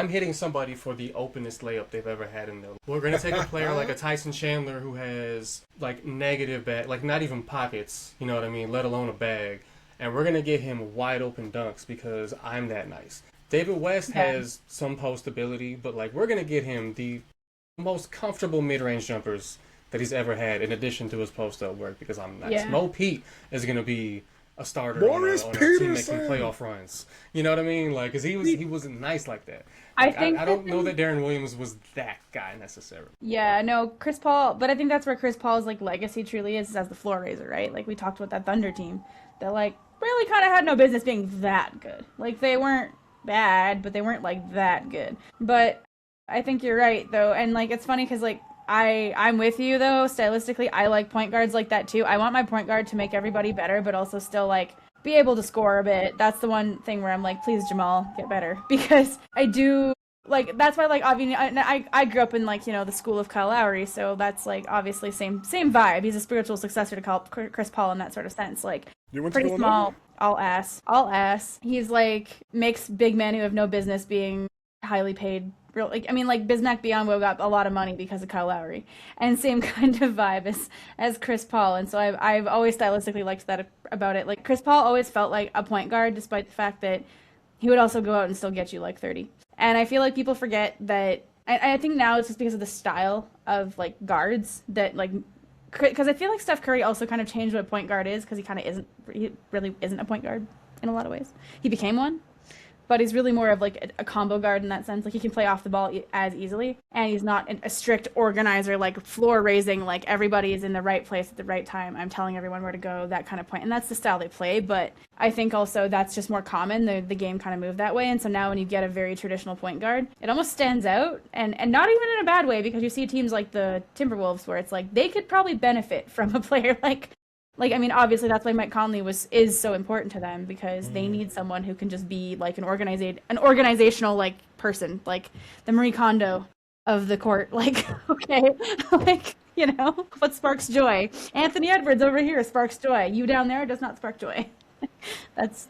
hitting somebody for the openest layup they've ever had in their life. We're going to take a player like a Tyson Chandler who has like negative bag, like not even pockets, you know what I mean, let alone a bag. And we're going to get him wide open dunks because I'm that nice. David West has some post ability, but like we're gonna get him the most comfortable mid-range jumpers that he's ever had, in addition to his post-up work because I'm nice. Yeah. Mo Pete is gonna be a starter on a team making playoff runs. You know what I mean? Like, cause he wasn't nice like that. Like, I don't know that Deron Williams was that guy necessarily. Yeah, no, Chris Paul, but I think that's where Chris Paul's like legacy truly is as the floor raiser, right? Like we talked about that Thunder team that like really kind of had no business being that good. Like they weren't bad, but they weren't like that good. But I think you're right though, and like it's funny because like I'm with you though. Stylistically, I like point guards like that too. I want my point guard to make everybody better, but also still like be able to score a bit. That's the one thing where I'm like, please Jamal, get better, because I do like that's why like obviously I grew up in like you know the school of Kyle Lowry, so that's like obviously same vibe. He's a spiritual successor to Chris Paul in that sort of sense. Like pretty small. All ass. He's like makes big men who have no business being highly paid. Real like I mean like Bismack Biyombo got a lot of money because of Kyle Lowry, and same kind of vibe as Chris Paul. And so I've always stylistically liked that about it. Like Chris Paul always felt like a point guard, despite the fact that he would also go out and still get you like 30. And I feel like people forget that. I think now it's just because of the style of like guards that like. Because I feel like Steph Curry also kind of changed what a point guard is because he really isn't a point guard in a lot of ways. He became one, but he's really more of like a combo guard in that sense. Like he can play off the ball as easily, and he's not a strict organizer, like floor raising, like everybody is in the right place at the right time. I'm telling everyone where to go, that kind of point. And that's the style they play. But I think also that's just more common. The game kind of moved that way. And so now when you get a very traditional point guard, it almost stands out, and not even in a bad way, because you see teams like the Timberwolves where it's like they could probably benefit from a player like I mean, obviously that's why Mike Conley is so important to them, because they need someone who can just be like an organizational like person, like the Marie Kondo of the court. Like, okay, like you know what sparks joy? Anthony Edwards over here sparks joy. You down there does not spark joy. that's.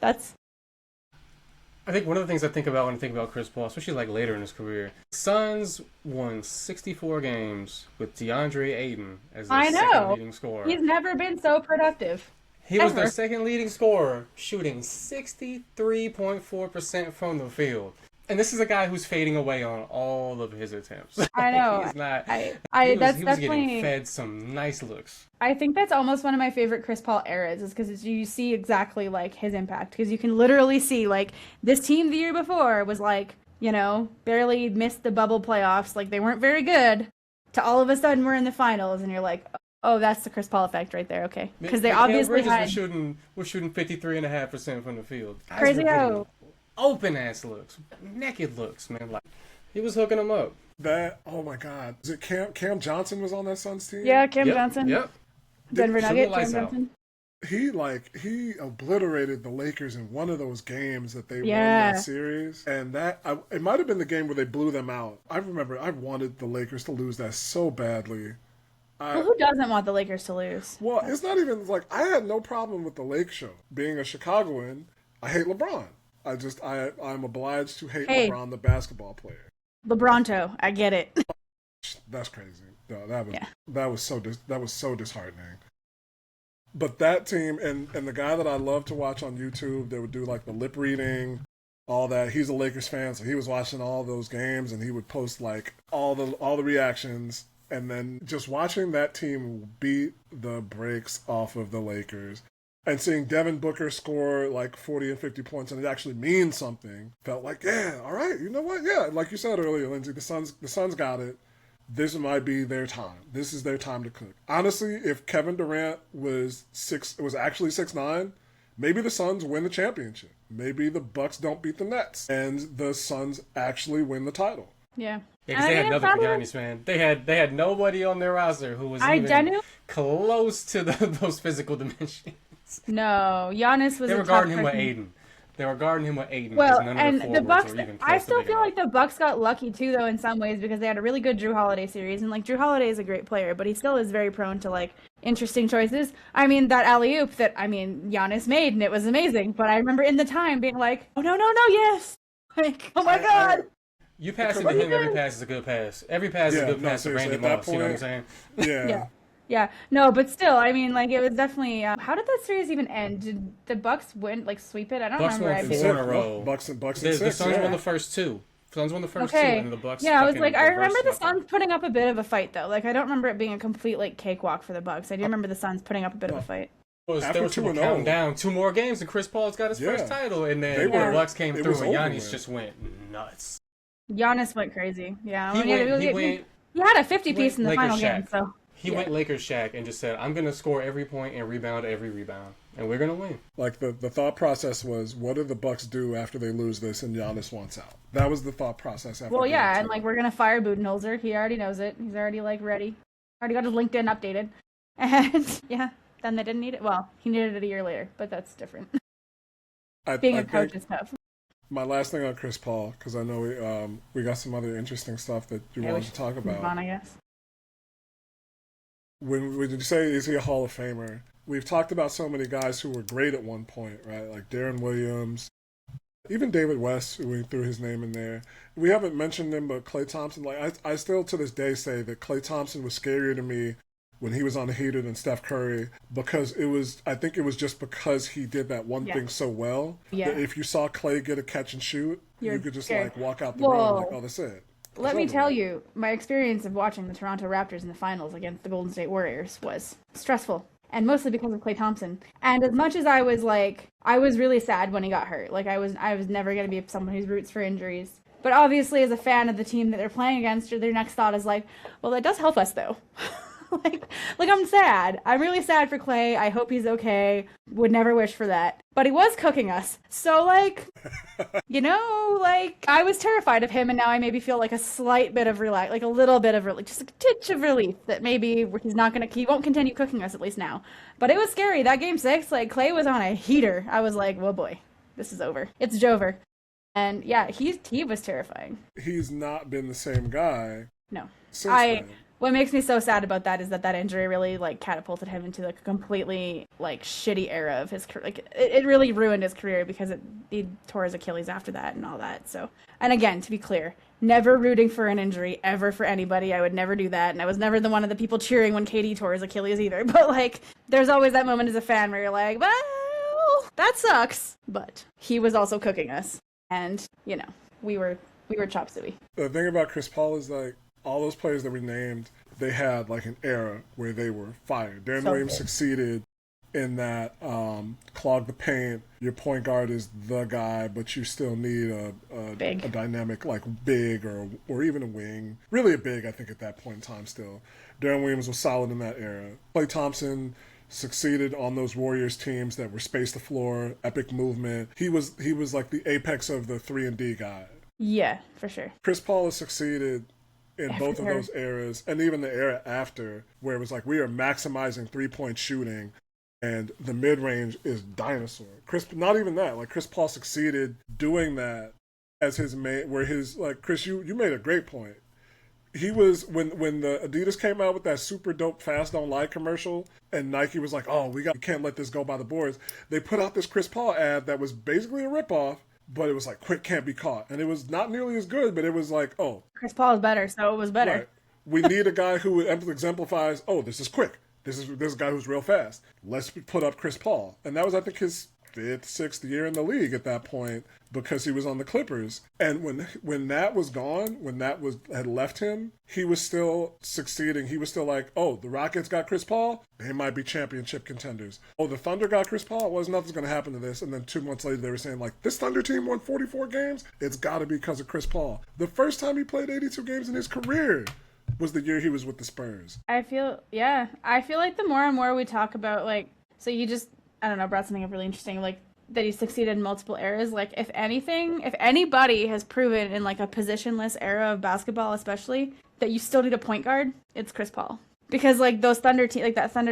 I think one of the things I think about when I think about Chris Paul, especially like later in his career, Suns won 64 games with DeAndre Ayton as their second leading scorer. He's never been so productive. He was their second leading scorer, shooting 63.4% from the field. And this is a guy who's fading away on all of his attempts. I know. He's not. He was getting fed some nice looks. I think that's almost one of my favorite Chris Paul eras, is because you see exactly like his impact. Because you can literally see like this team the year before was like, you know, barely missed the bubble playoffs. Like they weren't very good. To all of a sudden we're in the finals, and you're like, oh, that's the Chris Paul effect right there. Okay, because they obviously we're shooting 53.5% from the field. Crazy how. Open ass looks, naked looks, man. Like he was hooking them up. Oh my God! Is it Cam Johnson was on that Suns team? Yeah, Cam Johnson. Yep. Denver Shoot Nugget, lights Cam out. Johnson. He obliterated the Lakers in one of those games that they won Yeah. that series, and it might have been the game where they blew them out. I remember I wanted the Lakers to lose that so badly. Well, who doesn't want the Lakers to lose? Well, it's not even like I had no problem with the Lake Show. Being a Chicagoan, I hate LeBron. I'm obliged to hate LeBron, the basketball player. LeBronto, I get it. That's crazy. No, that was so disheartening. But that team and the guy that I love to watch on YouTube, they would do like the lip reading, all that. He's a Lakers fan, so he was watching all those games and he would post like all the reactions. And then just watching that team beat the brakes off of the Lakers and seeing Devin Booker score like 40 and 50 points and it actually means something, felt like, yeah, all right, you know what? Yeah, like you said earlier, Lindsay, the Suns got it. This might be their time. This is their time to cook. Honestly, if Kevin Durant was actually 6'9", maybe the Suns win the championship. Maybe the Bucks don't beat the Nets and the Suns actually win the title. Yeah. Because they had nothing for Giannis, man. They had nobody on their roster who was even close to those physical dimensions. No, Giannis was. They were guarding him with Aiden. They were guarding him with Aiden. Well, and the Bucks. I still feel like the Bucks got lucky too, though, in some ways, because they had a really good Drew Holiday series, and like Drew Holiday is a great player, but he still is very prone to like interesting choices. I mean, that alley-oop that Giannis made, and it was amazing. But I remember in the time being like, oh no, yes, like oh my god. You pass it to him, every pass is a good pass. Every pass is a good pass to Randy Moss, you know what I'm saying? Yeah. No, but still, I mean, like, it was definitely... how did that series even end? Did the Bucks win, like, sweep it? I don't remember. Bucks won 4 in a row. Bucks and the six. Suns won the first two. Suns won the first two, and the Bucks... Yeah, I was like, I remember the Suns putting up a bit of a fight, though. Like, I don't remember it being a complete, like, cakewalk for the Bucks. I do remember the Suns putting up a bit of a fight. There was people counting down 2 more games, and Chris Paul's got his first title, and then the Bucks came through, and Giannis just went nuts. Giannis went crazy. Yeah, he had a 50-piece in the final game, so... He went Lakers Shaq and just said, I'm going to score every point and rebound every rebound. And we're going to win. Like, the thought process was, what do the Bucks do after they lose this and Giannis wants out? That was the thought process after and, like, we're going to fire Budenholzer. He already knows it. He's already, like, ready. Already got his LinkedIn updated. And, then they didn't need it. Well, he needed it a year later, but that's different. Being a coach is tough. My last thing on Chris Paul, because I know we got some other interesting stuff that you wanted to talk about. Move on, I guess. When you say, is he a Hall of Famer? We've talked about so many guys who were great at one point, right? Like Darren Williams, even David West, who we threw his name in there. We haven't mentioned him, but Klay Thompson. Like I still to this day say that Klay Thompson was scarier to me when he was on the Heat than Steph Curry, because I think it was just because he did that one thing so well. Yeah. That if you saw Klay get a catch and shoot, you could just like walk out the room like, oh, that's it. Let me tell you, my experience of watching the Toronto Raptors in the finals against the Golden State Warriors was stressful. And mostly because of Klay Thompson. And as much as I was really sad when he got hurt. Like, I was never going to be someone who roots for injuries. But obviously, as a fan of the team that they're playing against, their next thought is like, well, that does help us, though. like I'm sad. I'm really sad for Klay. I hope he's okay. Would never wish for that. But he was cooking us. So, like, I was terrified of him, and now I maybe feel like a slight bit of relief, like a little bit of relief, just a titch of relief that maybe he won't continue cooking us, at least now. But it was scary. That game 6, like, Klay was on a heater. I was like, oh boy, this is over. It's Jover. And yeah, he was terrifying. He's not been the same guy. No. Since then. What makes me so sad about that is that injury really, like, catapulted him into, like, a completely, like, shitty era of his career. Like, it really ruined his career because he tore his Achilles after that and all that. So, and again, to be clear, never rooting for an injury ever for anybody. I would never do that. And I was never one of the people cheering when KD tore his Achilles either. But, like, there's always that moment as a fan where you're like, well, that sucks. But he was also cooking us. And, we were chop suey. The thing about Chris Paul is, like, all those players that we named, they had like an era where they were fired. Darren Williams succeeded in that clog the paint. Your point guard is the guy, but you still need a dynamic like big or even a wing. Really a big, I think, at that point in time still. Darren Williams was solid in that era. Klay Thompson succeeded on those Warriors teams that were space the floor, epic movement. He was like the apex of the 3-and-D guy. Yeah, for sure. Chris Paul has succeeded in both of those eras, and even the era after, where it was like we are maximizing 3-point shooting, and the mid range is dinosaur. Not even that. Like Chris Paul succeeded doing that as his main. Where his like Chris, you made a great point. He was when the Adidas came out with that super dope Fast Don't Lie commercial, and Nike was like, "Oh, we can't let this go by the boards." They put out this Chris Paul ad that was basically a ripoff, but it was like quick can't be caught, and it was not nearly as good, but it was like, oh, Chris Paul is better, so it was better. Right. We need a guy who exemplifies. Oh, this is quick. This is a guy who's real fast. Let's put up Chris Paul, and that was I think his 5th, 6th year in the league at that point, because he was on the Clippers. And when that was gone, when that had left him, he was still succeeding. He was still like, oh, the Rockets got Chris Paul, they might be championship contenders. Oh, the Thunder got Chris Paul, well, nothing's going to happen to this. And then 2 months later, they were saying, like, this Thunder team won 44 games? It's got to be because of Chris Paul. The first time he played 82 games in his career was the year he was with the Spurs. I feel like the more and more we talk about, like, so you just, I don't know, brought something up really interesting, like, that he succeeded in multiple eras. Like, if anybody has proven in, like, a positionless era of basketball especially, that you still need a point guard, it's Chris Paul. Because, like, that Thunder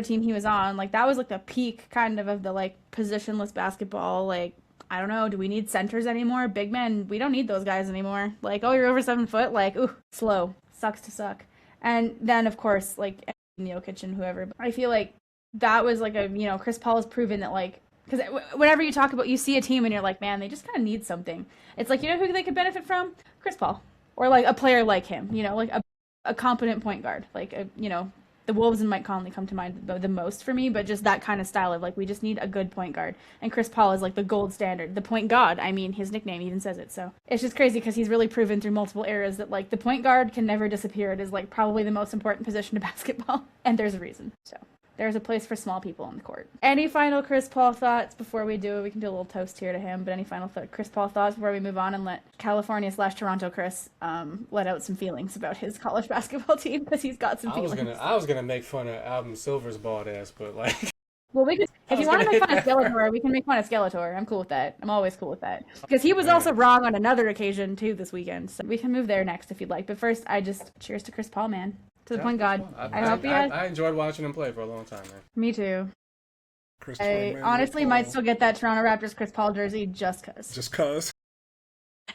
team he was on, like, that was, like, the peak kind of the, like, positionless basketball. Like, I don't know, do we need centers anymore? Big men, we don't need those guys anymore. Like, oh, you're over 7 foot? Like, ooh, slow. Sucks to suck. And then, of course, like, Jokic and whoever. But I feel like that was, like, Chris Paul has proven that, like, because whenever you talk about, you see a team and you're like, man, they just kind of need something. It's like, you know who they could benefit from? Chris Paul. Or, like, a player like him, like a competent point guard. Like, the Wolves and Mike Conley come to mind the most for me, but just that kind of style of, like, we just need a good point guard. And Chris Paul is, like, the gold standard. The point god. I mean, his nickname even says it. So it's just crazy because he's really proven through multiple eras that, like, the point guard can never disappear. It is, like, probably the most important position to basketball. And there's a reason. So there's a place for small people on the court. Any final Chris Paul thoughts before we do? We can do a little toast here to him, but any final Chris Paul thoughts before we move on and let California/Toronto Chris let out some feelings about his college basketball team, because he's got some feelings. I was gonna make fun of Adam Silver's bald ass, but like, well, we could, if you want to make fun of Skeletor, we can make fun of Skeletor. I'm cool with that. I'm always cool with that, because he was also wrong on another occasion too this weekend. So we can move there next if you'd like. But first, cheers to Chris Paul, man. To the point god. I enjoyed watching him play for a long time, man. Me too. I honestly might still get that Toronto Raptors Chris Paul jersey just cause. Just cause.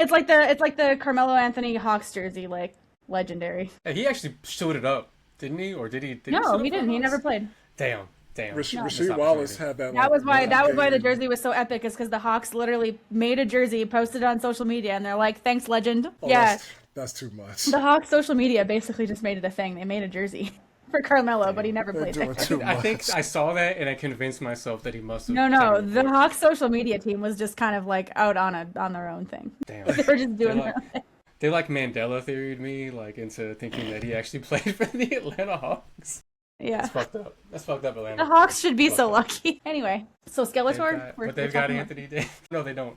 It's like the Carmelo Anthony Hawks jersey, like, legendary. Hey, he actually showed it up, didn't he? Or did he? No, he didn't. He never played. Damn. Rasheed Wallace had that. That was why the jersey was so epic, is because the Hawks literally made a jersey, posted it on social media, and they're like, "Thanks, legend." Oh, yeah, that's too much. The Hawks social media basically just made it a thing. They made a jersey for Carmelo, but he never played it. I think I saw that and I convinced myself that he must have. No, the Hawks social media team was just kind of like out on their own thing. Damn, they were just doing their own thing. They like Mandela theoried me like into thinking that he actually played for the Atlanta Hawks. Yeah. That's fucked up. Atlanta. The Hawks should be so lucky. Anyway, so Skeletor. But they've got Anthony Davis. No, they don't.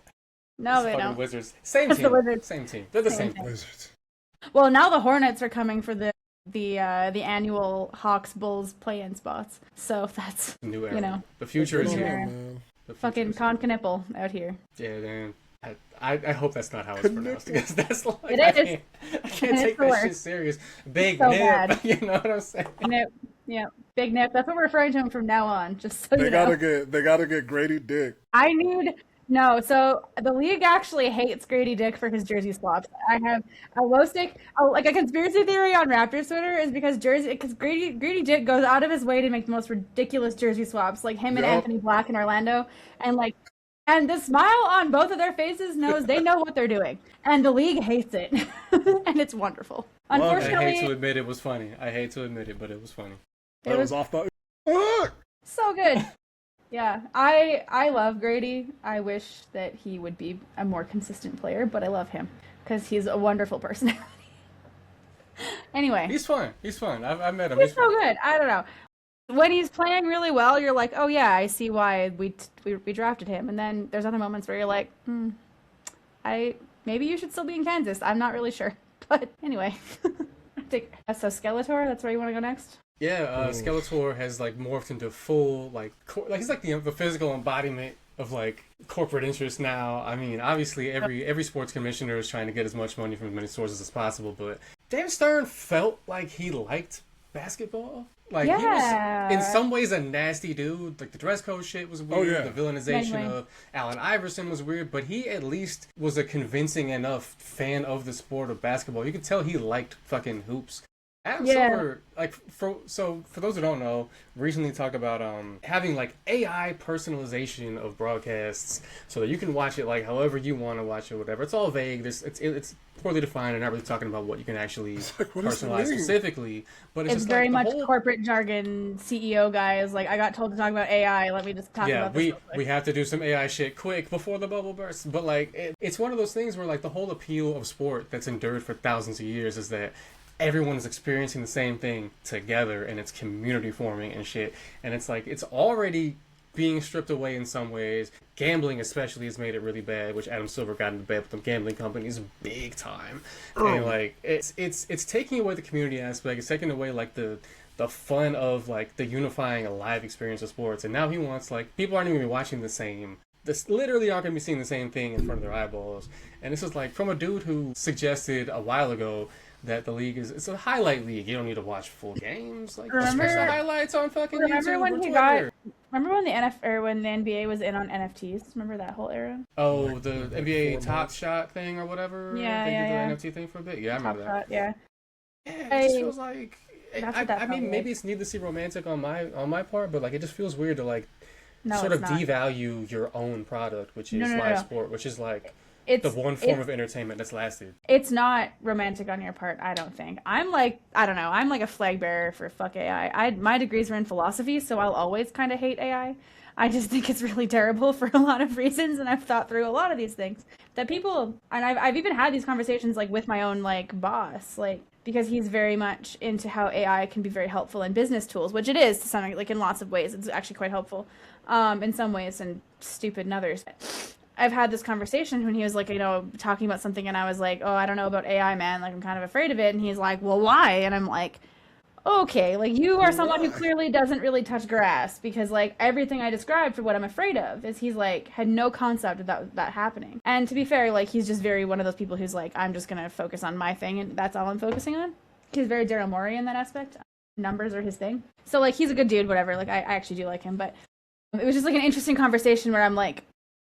No, they don't. Wizards. Same team. The Wizards. Same team. They're the same Wizards. Well, now the Hornets are coming for the annual Hawks Bulls play-in spots. So that's new era. The future is here. Fucking Con Knipple out here. Yeah, man. I hope that's not how it's pronounced, because that's like, it is. I can't take that shit serious. Big so nip, bad. You know what I'm saying? Nip, yeah, big nip. That's what we're referring to him from now on. Just so they gotta get Grady Dick. So the league actually hates Grady Dick for his jersey swaps. I have a conspiracy theory on Raptors Twitter is because Grady Dick goes out of his way to make the most ridiculous jersey swaps, like him and Anthony Black in Orlando, and the smile on both of their faces knows they know what they're doing, and the league hates it, and it's wonderful. Unfortunately, I hate to admit it was funny. I hate to admit it, but it was funny. That was off the. So good. Yeah, I love Grady. I wish that he would be a more consistent player, but I love him because he's a wonderful personality. Anyway, he's fun. I've met him. He's so good. I don't know. When he's playing really well, you're like, oh yeah, I see why we drafted him. And then there's other moments where you're like, maybe you should still be in Kansas. I'm not really sure. But anyway, so Skeletor, that's where you want to go next? Yeah, Skeletor has like morphed into full he's like the physical embodiment of like corporate interest now. I mean, obviously every sports commissioner is trying to get as much money from as many sources as possible, but David Stern felt like he liked basketball. Like, Yeah. he was, in some ways, a nasty dude. Like, the dress code shit was weird. yeah. The villainization Anyway. of Allen Iverson was weird. But he at least was a convincing enough fan of the sport of basketball. You could tell he liked fucking hoops. Adam Yeah. Silver, like, for those who don't know, recently talked about having, like, AI personalization of broadcasts so that you can watch it, like, however you want to watch it, whatever. It's all vague. It's poorly defined and not really talking about what you can actually like, what does that personalize mean? specifically. But it's It's just very like the much whole... corporate jargon. CEO guys like, I got told to talk about AI. Let me just talk Yeah, about this. real quick. we have to do some AI shit quick before the bubble bursts. But, like, it's one of those things where, like, the whole appeal of sport that's endured for thousands of years is that everyone is experiencing the same thing together, and it's community forming and shit. And it's like, it's already being stripped away in some ways. Gambling especially has made it really bad, which Adam Silver got into bed with the gambling companies big time. And like, it's taking away the community aspect. It's taking away like the fun of like the unifying a live experience of sports. And now he wants, like, people aren't even gonna be watching the same. This literally aren't gonna be seeing the same thing in front of their eyeballs. And this is like from a dude who suggested a while ago that the league it's a highlight league. You don't need to watch full games. Like, just watch the highlights on fucking YouTube or Twitter. Remember when when the NBA was in on NFTs? Remember that whole era? Oh, the NBA Top Shot thing or whatever. Yeah, they yeah, did the NFT thing for a bit. Yeah, I Top remember that. Shot, yeah. Yeah, it just feels like. That's what that I mean, felt maybe like. it's needlessly romantic on my part, but like it just feels weird to like No, sort it's of not. devalue your own product, which is No. live sport, which is like It's the one form of entertainment that's lasted. It's not romantic on your part, I don't think. I'm like, I don't know, I'm like a flag bearer for fuck AI. My degrees were in philosophy, so I'll always kind of hate AI. I just think it's really terrible for a lot of reasons, and I've thought through a lot of these things that people, and I've even had these conversations like with my own like boss, like because he's very much into how AI can be very helpful in business tools, which it is to some, like in lots of ways. It's actually quite helpful, in some ways, and stupid in others. I've had this conversation when he was like, talking about something, and I was like, oh, I don't know about AI, man. Like, I'm kind of afraid of it. And he's like, well, why? And I'm like, okay, like you are someone who clearly doesn't really touch grass, because like everything I described for what I'm afraid of is he's like had no concept of that happening. And to be fair, like he's just very one of those people who's like, I'm just gonna focus on my thing and that's all I'm focusing on. He's very Daryl Morey in that aspect. Numbers are his thing. So like he's a good dude, whatever. Like I actually do like him, but it was just like an interesting conversation where I'm like,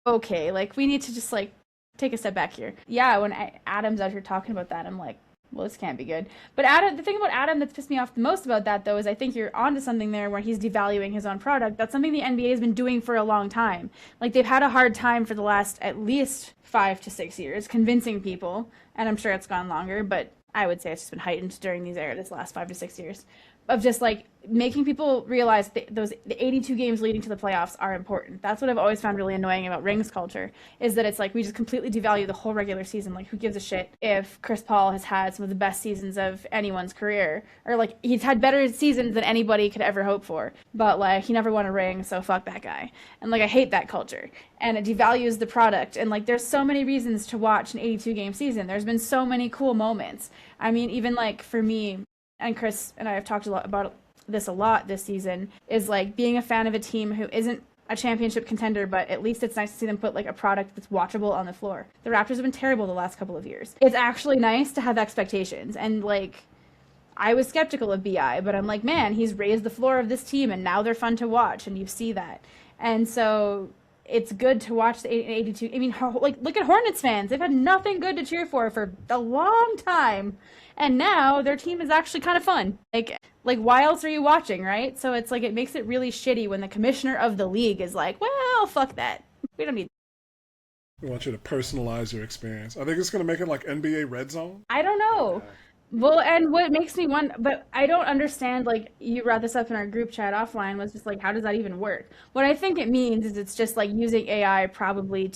okay, like we need to just like take a step back here. Yeah, when Adam's out here talking about that, I'm like, well, this can't be good. But Adam, the thing about Adam that's pissed me off the most about that, though, is I think you're onto something there where he's devaluing his own product. That's something the NBA has been doing for a long time. Like, they've had a hard time for the last at least 5 to 6 years convincing people, and I'm sure it's gone longer, but I would say it's just been heightened during this last 5 to 6 years, of just, like, making people realize the 82 games leading to the playoffs are important. That's what I've always found really annoying about rings culture, is that it's like we just completely devalue the whole regular season. Like, who gives a shit if Chris Paul has had some of the best seasons of anyone's career, or like he's had better seasons than anybody could ever hope for, but like he never won a ring, so fuck that guy. And like I hate that culture, and it devalues the product. And like there's so many reasons to watch an 82 game season. There's been so many cool moments. I mean, even like for me, and Chris and I have talked a lot about this this season, is like being a fan of a team who isn't a championship contender, but at least it's nice to see them put like a product that's watchable on the floor. The Raptors have been terrible the last couple of years. It's actually nice to have expectations, and like I was skeptical of BI, but I'm like, man, he's raised the floor of this team and now they're fun to watch, and you see that. And so it's good to watch the 82. I mean, like look at Hornets fans. They've had nothing good to cheer for a long time. And now their team is actually kind of fun. Like why else are you watching, right? So it's like it makes it really shitty when the commissioner of the league is like, well, fuck that. We don't need. We want you to personalize your experience. I think it's going to make it like NBA Red Zone. I don't know. Well, and what makes me wonder, but I don't understand, like, you brought this up in our group chat offline, was just like, how does that even work? What I think it means is it's just like using AI probably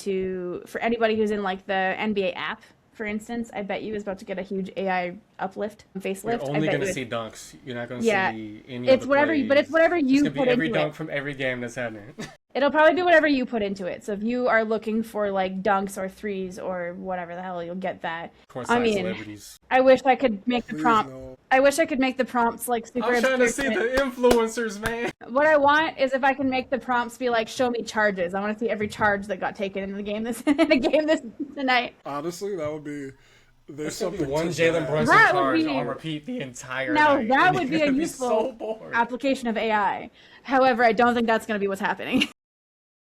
for anybody who's in like the NBA app, for instance, I bet you is about to get a huge AI uplift, facelift. You're only going to see dunks. You're not going to see any of the plays. But it's whatever you it's gonna put be every into dunk it. from every game that's happening. It'll probably be whatever you put into it. So if you are looking for like dunks or threes or whatever the hell, you'll get that. I mean, celebrities. I wish I could make the prompt. No. I wish I could make the prompts like super. I'm trying to obscure. see the influencers, man. What I want is if I can make the prompts be like, show me charges. I want to see every charge that got taken in the game this tonight. Honestly, that would be there's There's something one to Jalen that. Brunson That would charge be- on repeat the entire Now night. that and would you're be a gonna useful so bored. application of AI. However, I don't think that's going to be what's happening.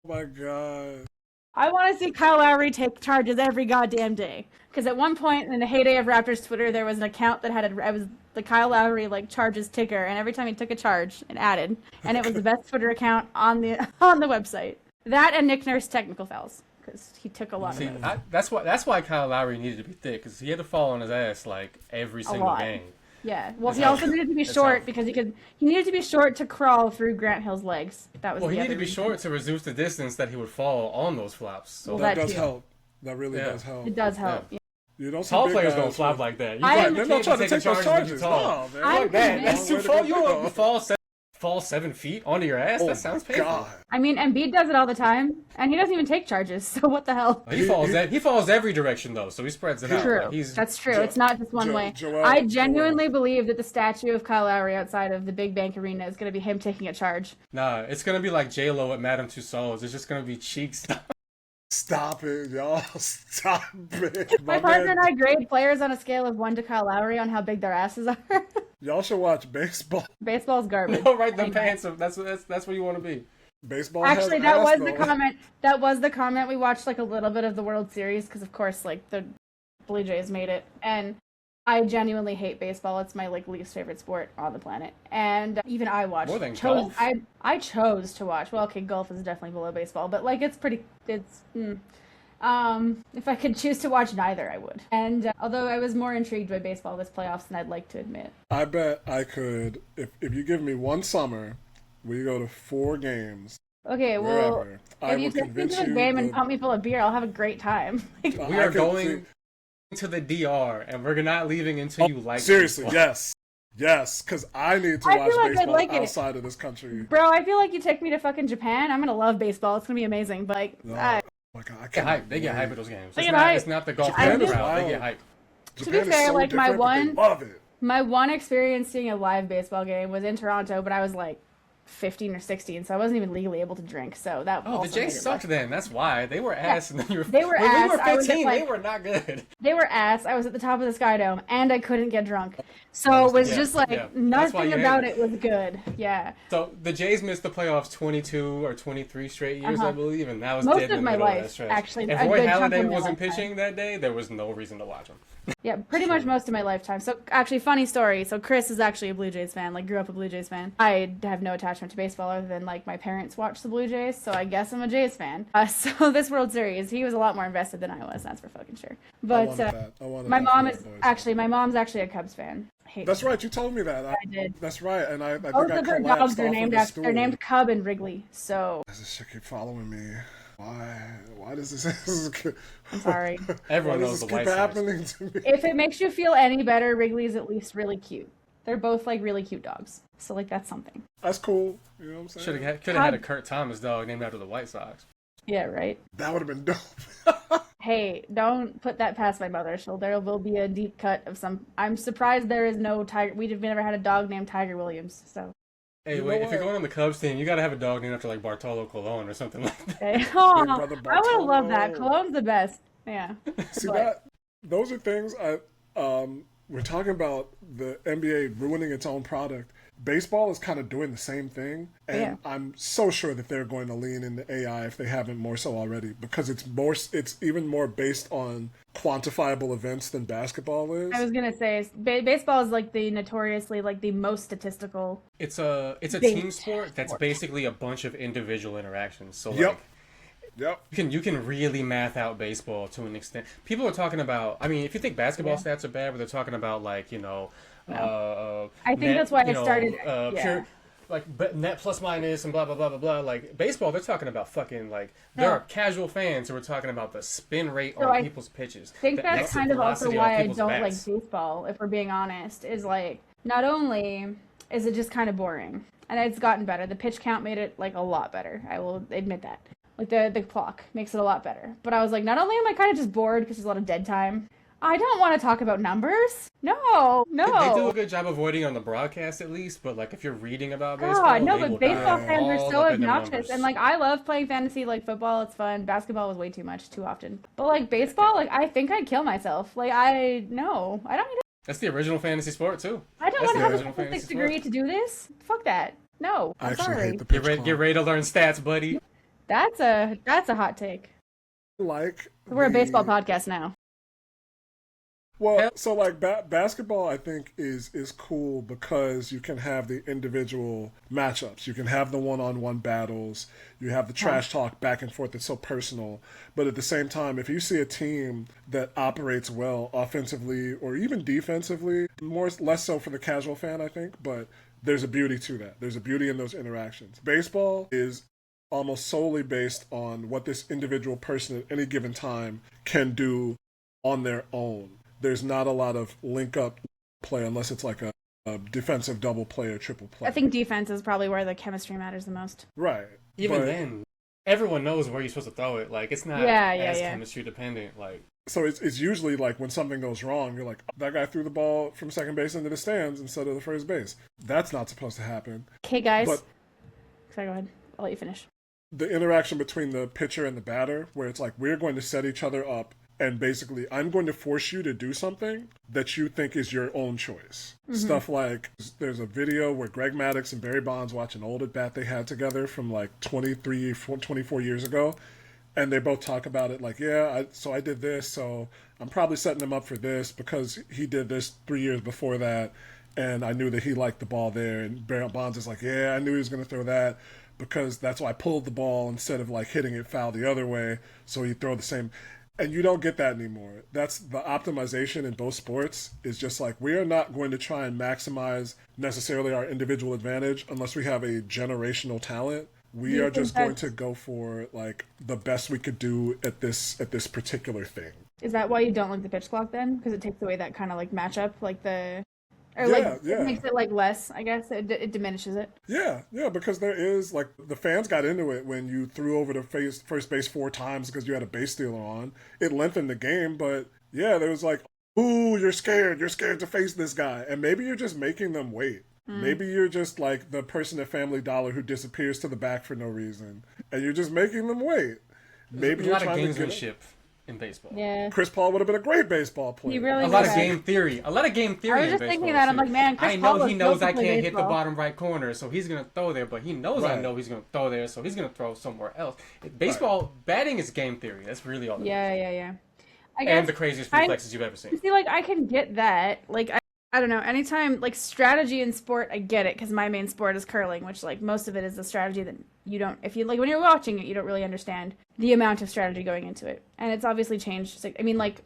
Oh my god. I want to see Kyle Lowry take charges every goddamn day. Because at one point in the heyday of Raptors Twitter, there was an account that it was the Kyle Lowry like charges ticker, and every time he took a charge, it added, and it was the best Twitter account on the website. That and Nick Nurse technical fouls, because he took a lot See, of those. that's why Kyle Lowry needed to be thick, because he had to fall on his ass like every single lot. game. Yeah. Well, It's he also helpful. needed to be It's short helpful. because he needed to be short to crawl through Grant Hill's legs. That was Well, the he other needed to be reason. short to reduce the distance that he would fall on those flops. So Well, That that does too. help. That really Yeah. does help. It does help. Yeah. You don't see tall big players guys don't flop with- like that. You I can't, am- They're you not can't trying to take take a those charge when you're charges. tall. No, man. I'm Fuck that. convinced- That's too Long way to far. You go. don't fall 7 feet onto your ass. Oh That sounds my painful. God. I mean, Embiid does it all the time, and he doesn't even take charges. So what the hell? He falls every direction though, so he spreads it out. True. Like, he's That's true. Jo- It's not just one Jo- way. Joel- I genuinely believe that the statue of Kyle Lowry outside of the Big Bank Arena is going to be him taking a charge. nah. It's gonna be like J-Lo at Madame Tussauds. It's just gonna be cheeks. Stop it, y'all. Stop it. My partner and I grade players on a scale of 1 to Kyle Lowry on how big their asses are. Y'all should watch baseball. Baseball's garbage. Oh, right, the pants. That's where you want to be. Baseball Actually, has that ass, was the though. comment. That was the comment. We watched like a little bit of the World Series because, of course, like the Blue Jays made it, and I genuinely hate baseball. It's my like least favorite sport on the planet, and even I watched. More than golf? I chose to watch. Well, okay, golf is definitely below baseball, but like it's pretty. It's. If I could choose to watch neither, I would. And although I was more intrigued by baseball this playoffs than I'd like to admit. I bet I could, if you give me one summer, we go to 4 games. Okay, well, Wherever. I if you will take me convince to a you game and that- pump me full of beer, I'll have a great time. We I are could going to the DR, and we're not leaving until you like. Seriously, baseball. yes, because I need to I watch feel like I'd baseball like it. outside of this country. Bro, I feel like you take me to fucking Japan. I'm gonna love baseball. It's gonna be amazing. But like, No. I- Oh my God, I They get can't hype. They get wait. hype at those games. They It's get not, hype. it's not the golf Japan is crowd. They wild. get hype. To be Japan is fair, so like, my different, but they one- love it. my one experience seeing a live baseball game was in Toronto, but I was like 15 or 16, so I wasn't even legally able to drink. So that Oh, also the Jays made it sucked less- then. That's why. They were ass. And then you were, They were when ass. we were I was just 15, they like- were not good. They were ass. I was at the top of the Sky Dome, and I couldn't get drunk. So it was Yeah, just like yeah. That's why nothing you hate about it. it was good. Yeah. So the Jays missed the playoffs 22 or 23 straight years, I believe, and that was Most dead of in the my middle of life, that stretch. actually, If a Roy good chunk of Halladay my wasn't lifetime. pitching that day, there was no reason to watch him. Yeah, pretty much most of my lifetime. So actually, funny story. So Chris is actually a Blue Jays fan. Like, grew up a Blue Jays fan. I have no attachment to baseball other than like my parents watch the Blue Jays, so I guess I'm a Jays fan. So this World Series, he was a lot more invested than I was. That's for fucking sure. I But wanted that. I wanted my that mom for is the boys. actually my mom's actually a Cubs fan. Hate That's right. You told me that. I did. That's right. And I think Both I of her collapsed dogs are off named of the after. They're stool. named Cub and Wrigley. So This shit keep following me. Why does this? I'm sorry. Everyone Why knows does the this keep White Sox. happening to me? If it makes you feel any better, Wrigley's at least really cute. They're both like really cute dogs. So like that's something. That's cool. You know what I'm saying? Could have had a Kurt Thomas dog named after the White Sox. Yeah, right. That would have been dope. Hey, don't put that past my mother. There will be a deep cut of some. I'm surprised there is no Tiger. We've never had a dog named Tiger Williams. So. Hey, You wait, know if you're what? going on the Cubs team, you gotta have a dog named after like Bartolo Colon or something like that. Okay. Aw, brother I would have loved that. Bartolo. Cologne's the best. Yeah. See But- that? Those are things we're talking about the NBA ruining its own product. Baseball is kind of doing the same thing, and Yeah. I'm so sure that they're going to lean into AI if they haven't more so already, because it's even more based on quantifiable events than basketball is. I was gonna say baseball is like the notoriously like the most statistical. It's a Based team sport that's sport. basically a bunch of individual interactions. So like Yep. Yep. you can really math out baseball to an extent. People are talking about. I mean, if you think basketball stats are bad, but they're talking about like I think that's why I started- yeah. pure like net plus minus and blah blah blah blah blah. Like baseball, they're talking about fucking like there No. are casual fans who are talking about the spin rate So on I people's pitches. I think the that's exit kind of also velocity on why I people's don't bats. like baseball, if we're being honest, is like not only is it just kind of boring, and it's gotten better. The pitch count made it like a lot better. I will admit that. Like the clock makes it a lot better. But I was like, not only am I kind of just bored because there's a lot of dead time, I don't want to talk about numbers. No. They do a good job avoiding on the broadcast at least, but like if you're reading about baseball, God, no, they will but baseball dive fans are all so up in them obnoxious. numbers. And like I love playing fantasy, like football, it's fun. Basketball was way too much, too often. But like baseball, like I think I'd kill myself. Like I don't need That's the original fantasy sport too. I don't That's want to the have a original fantasy statistics degree to do this. Fuck that. No, I I'm actually sorry. hate the pitch clock. Get ready to learn stats, buddy. That's a hot take. Like We're a baseball podcast now. Well, so like basketball, I think is cool because you can have the individual matchups. You can have the one-on-one battles. You have the trash talk back and forth. It's so personal. But at the same time, if you see a team that operates well offensively or even defensively, less so for the casual fan, I think. But there's a beauty to that. There's a beauty in those interactions. Baseball is almost solely based on what this individual person at any given time can do on their own. There's not a lot of link-up play unless it's like a defensive double play or triple play. I think defense is probably where the chemistry matters the most. Right. Even then, everyone knows where you're supposed to throw it. Like, it's not as chemistry dependent. Like, so it's usually like when something goes wrong, you're like, that guy threw the ball from second base into the stands instead of the first base. That's not supposed to happen. Okay, guys. But sorry, go ahead. I'll let you finish. The interaction between the pitcher and the batter, where it's like, we're going to set each other up, and basically, I'm going to force you to do something that you think is your own choice. Mm-hmm. Stuff like, there's a video where Greg Maddux and Barry Bonds watch an old at-bat they had together from like 24 years ago. And they both talk about it like, so I did this, so I'm probably setting him up for this because he did this 3 years before that. And I knew that he liked the ball there. And Barry Bonds is like, I knew he was going to throw that because that's why I pulled the ball instead of like hitting it foul the other way. So you throw the same... And you don't get that anymore. That's the optimization in both sports is just like, we are not going to try and maximize necessarily our individual advantage unless we have a generational talent. We are just going to go for like the best we could do at this particular thing. Is that why you don't like the pitch clock then? Because it takes away that kind of like matchup, like the... Or it makes it like less, I guess. It diminishes it. Yeah, because there is like the fans got into it when you threw over to first base 4 times because you had a base stealer on. It lengthened the game, but there was like, ooh, you're scared to face this guy. And maybe you're just making them wait. Maybe you're just like the person at Family Dollar who disappears to the back for no reason. And you're just making them wait. Maybe you're trying to get gamesmanship in baseball. Yeah. Chris Paul would have been a great baseball player. He really a lot of game theory. I was just thinking that. I'm like, man, Chris Paul he knows I can't hit the baseball. bottom right corner, so he's going to throw there, but he knows I know he's going to throw there, so he's going to throw somewhere else. Baseball, batting is game theory. That's really all it is. Yeah. And the craziest reflexes you've ever seen. See, like, I can get that. Like, I don't know. Anytime, like, strategy in sport, I get it, because my main sport is curling, which, like, most of it is the strategy that you don't, if you, like, when you're watching it, you don't really understand the amount of strategy going into it. And it's obviously changed. I mean, like,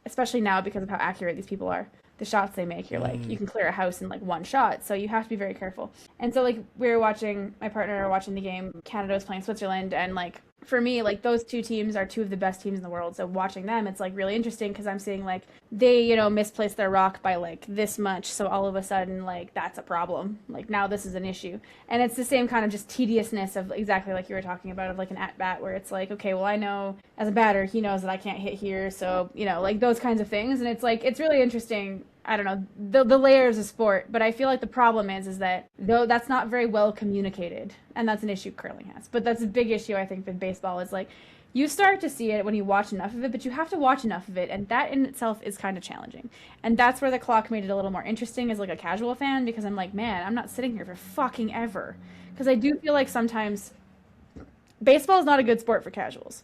especially now because of how accurate these people are. The shots they make, you're like, you can clear a house in, like, one shot, so you have to be very careful. And so, like, my partner and I were watching the game, Canada was playing Switzerland, and, like, for me, like, those two teams are two of the best teams in the world, so watching them, it's, like, really interesting, because I'm seeing, like, they, misplaced their rock by, like, this much, so all of a sudden, like, that's a problem. Like, now this is an issue. And it's the same kind of just tediousness of exactly like you were talking about, of, like, an at-bat, where it's like, okay, well, I know, as a batter, he knows that I can't hit here, so, like, those kinds of things, and it's, like, it's really interesting. I don't know, the layers of sport, but I feel like the problem is that though that's not very well communicated, and that's an issue curling has. But that's a big issue, I think, with baseball, is like, you start to see it when you watch enough of it, but you have to watch enough of it, and that in itself is kind of challenging. And that's where the clock made it a little more interesting as like a casual fan, because I'm like, man, I'm not sitting here for fucking ever. Because I do feel like sometimes baseball is not a good sport for casuals.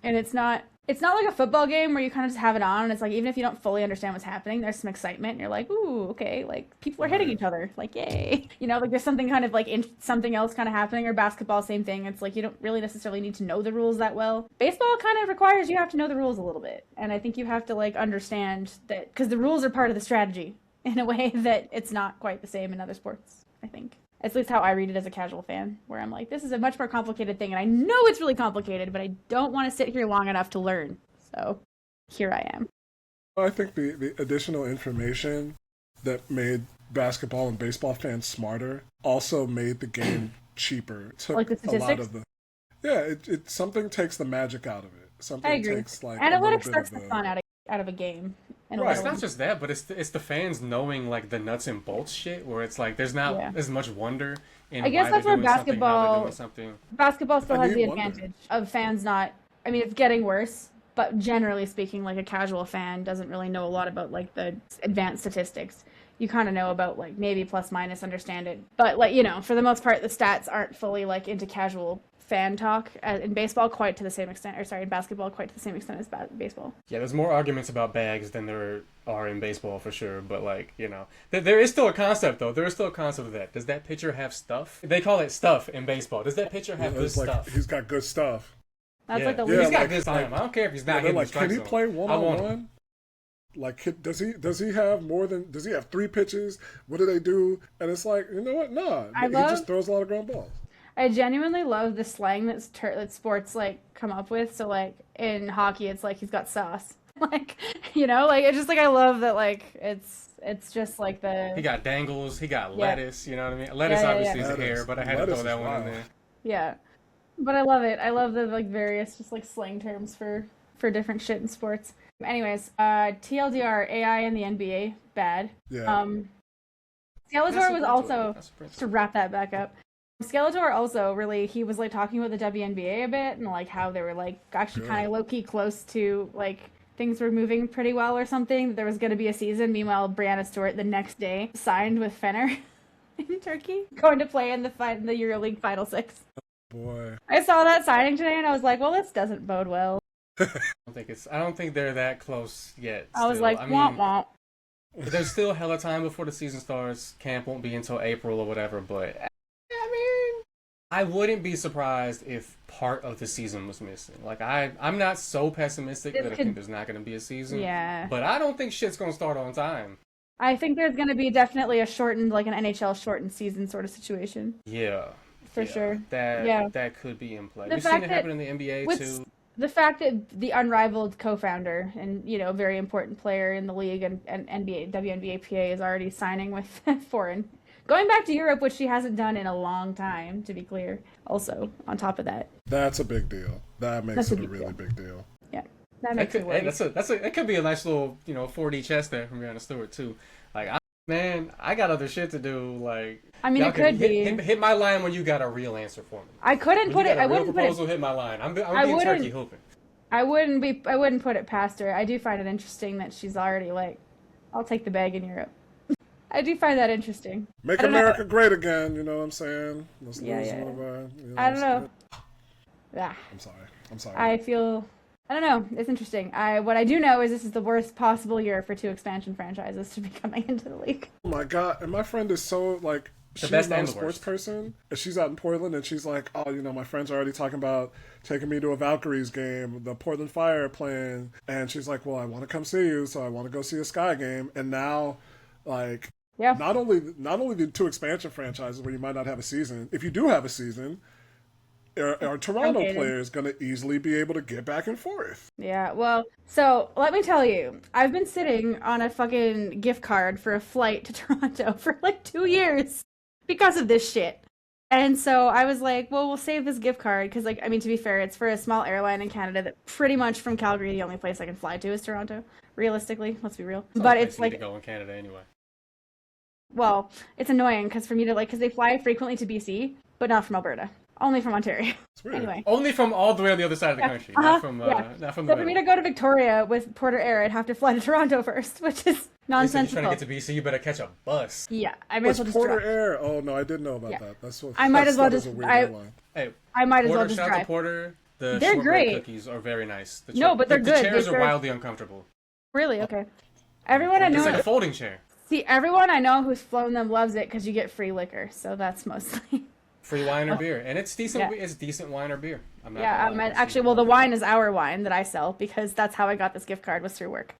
And it's not like a football game where you kind of just have it on, and it's like, even if you don't fully understand what's happening, there's some excitement, and you're like, ooh, okay, like, people are hitting each other, like, yay. Like, there's something kind of, like, something else kind of happening, or basketball, same thing. It's like, you don't really necessarily need to know the rules that well. Baseball kind of requires you have to know the rules a little bit, and I think you have to, like, understand that, because the rules are part of the strategy, in a way that it's not quite the same in other sports, I think. At least how I read it as a casual fan, where I'm like, this is a much more complicated thing, and I know it's really complicated, but I don't want to sit here long enough to learn. So here I am. I think the additional information that made basketball and baseball fans smarter also made the game cheaper. It took like the statistics? A lot of the... Yeah, it something takes the magic out of it. Something I agree. takes like analytics starts the fun out of it. out of a game. Right. It's not just that, but it's the fans knowing like the nuts and bolts shit, where it's like there's not as much wonder in. I guess that's where basketball still has the advantage of fans not. I mean, it's getting worse, but generally speaking, like a casual fan doesn't really know a lot about like the advanced statistics. You kind of know about like maybe plus minus, understand it, but like for the most part, the stats aren't fully like into casual fan talk in baseball quite to the same extent, in basketball quite to the same extent as baseball. Yeah, there's more arguments about bags than there are in baseball for sure, but like, there is still a concept though. There is still a concept of that. Does that pitcher have stuff? They call it stuff in baseball. Does that pitcher have good stuff? He's got good stuff. That's like the he's got good time. I don't care if he's not hitting the strike zone. Can he play one-on-one? Like, does he have 3 pitches? What do they do? And it's like, you know what? No, he just throws a lot of ground balls. I genuinely love the slang that sports like come up with. So like in hockey, it's like he's got sauce. Like like it's just like I love that like it's just like he got dangles, he got lettuce. You know what I mean? Lettuce obviously is hair, but I had to throw that one in there. Yeah, but I love it. I love the like various just like slang terms for different shit in sports. Anyways, TLDR, AI in the NBA bad. Yeah. Skeletor was also to wrap that back up. Skeletor also really, he was like talking about the WNBA a bit and like how they were like actually kind of low-key close to like things were moving pretty well or something. There was going to be a season. Meanwhile, Brianna Stewart the next day signed with Fener in Turkey, going to play in the EuroLeague Final Six. Boy, I saw that signing today and I was like, well, this doesn't bode well. I don't think they're that close yet. I was like, womp womp. There's still hella time before the season starts. Camp won't be until April or whatever, but I mean, I wouldn't be surprised if part of the season was missing. Like, I'm not so pessimistic that I think there's not going to be a season. Yeah. But I don't think shit's going to start on time. I think there's going to be definitely a shortened, like an NHL shortened season sort of situation. Yeah. For sure. That could be in play. We've seen it happen in the NBA, too. The fact that the unrivaled co-founder and, very important player in the league and NBA, WNBA PA is already signing with foreign. Going back to Europe, which she hasn't done in a long time, to be clear. Also, on top of that. That's a big deal. That makes it a really big deal. Yeah. That makes it worry. That could be a nice little, 4D chess there from Brianna Stewart, too. Like, I got other shit to do. Like, I mean, it could be. Hit my line when you got a real answer for me. I couldn't put it. I wouldn't put it. Proposal, hit my line. I'm being turkey hooping. I wouldn't put it past her. I do find it interesting that she's already like, I'll take the bag in Europe. I do find that interesting. Make America great again. You know what I'm saying? Let's lose one of our. I don't know. Yeah. I'm sorry. I don't know. It's interesting. What I do know is this is the worst possible year for 2 expansion franchises to be coming into the league. Oh my god! And my friend is so like. She's not a sports person, and she's out in Portland, and she's like, oh, my friends are already talking about taking me to a Valkyries game, the Portland Fire playing, and she's like, well, I want to come see you, so I want to go see a Sky game, and now, like, not only the 2 expansion franchises where you might not have a season, if you do have a season, are Toronto players going to easily be able to get back and forth? Yeah, well, so let me tell you, I've been sitting on a fucking gift card for a flight to Toronto for like 2 years. Because of this shit. And so I was like, well, we'll save this gift card. Because, like, I mean, to be fair, it's for a small airline in Canada that pretty much from Calgary, the only place I can fly to is Toronto. Realistically, let's be real. But it's like. To go in Canada anyway. Well, it's annoying because for me to, like, because they fly frequently to BC, but not from Alberta. Only from Ontario. Anyway. Only from all the way on the other side of the country. Not from the So for me to go to Victoria with Porter Air, I'd have to fly to Toronto first, which is nonsensical. You're trying to get to BC, you better catch a bus. Yeah, I might as well just Porter drive. Air? Oh no, I didn't know about that. That's what I might as well just. I might as well just shout drive. out to Porter. They're great. Shortbread cookies are very nice. But they're good. The chairs are wildly uncomfortable. Really? Okay. Everyone I know. It's like a folding chair. See, everyone I know who's flown them loves it because you get free liquor, so that's mostly. Free wine or beer, and it's decent. Yeah. It's decent wine or beer. Actually, the wine is our wine that I sell because that's how I got this gift card was through work.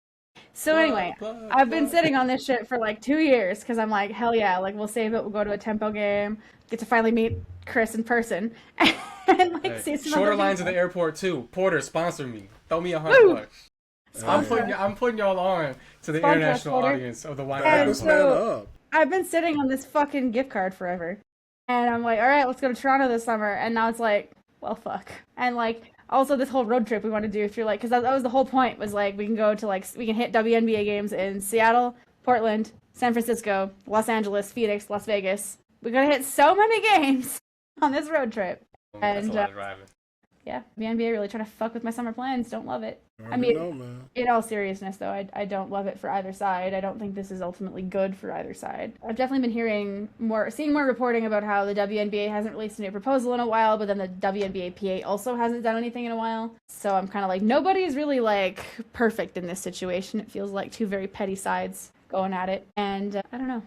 So anyway, I've been sitting on this shit for like 2 years because I'm like, hell yeah, like we'll save it. We'll go to a Tempo game, get to finally meet Chris in person, and like see some shorter lines at the airport too. Porter, sponsor me. Throw me $100. I'm putting y'all on to the international audience of the wine. I've been sitting on this fucking gift card forever. And I'm like, all right, let's go to Toronto this summer. And now it's like, well, fuck. And like, Also, this whole road trip we want to do through, like, because that was the whole point, was like we can go to, like, we can hit WNBA games in Seattle, Portland, San Francisco, Los Angeles, Phoenix, Las Vegas. We're gonna hit so many games on this road trip. That's a lot of driving. Yeah, the NBA really trying to fuck with my summer plans. Don't love it. I mean, in all seriousness, though, I don't love it for either side. I don't think this is ultimately good for either side. I've definitely been seeing more reporting about how the WNBA hasn't released a new proposal in a while, but then the WNBA PA also hasn't done anything in a while. So I'm kind of like, nobody's really, like, perfect in this situation. It feels like two very petty sides going at it. And I don't know.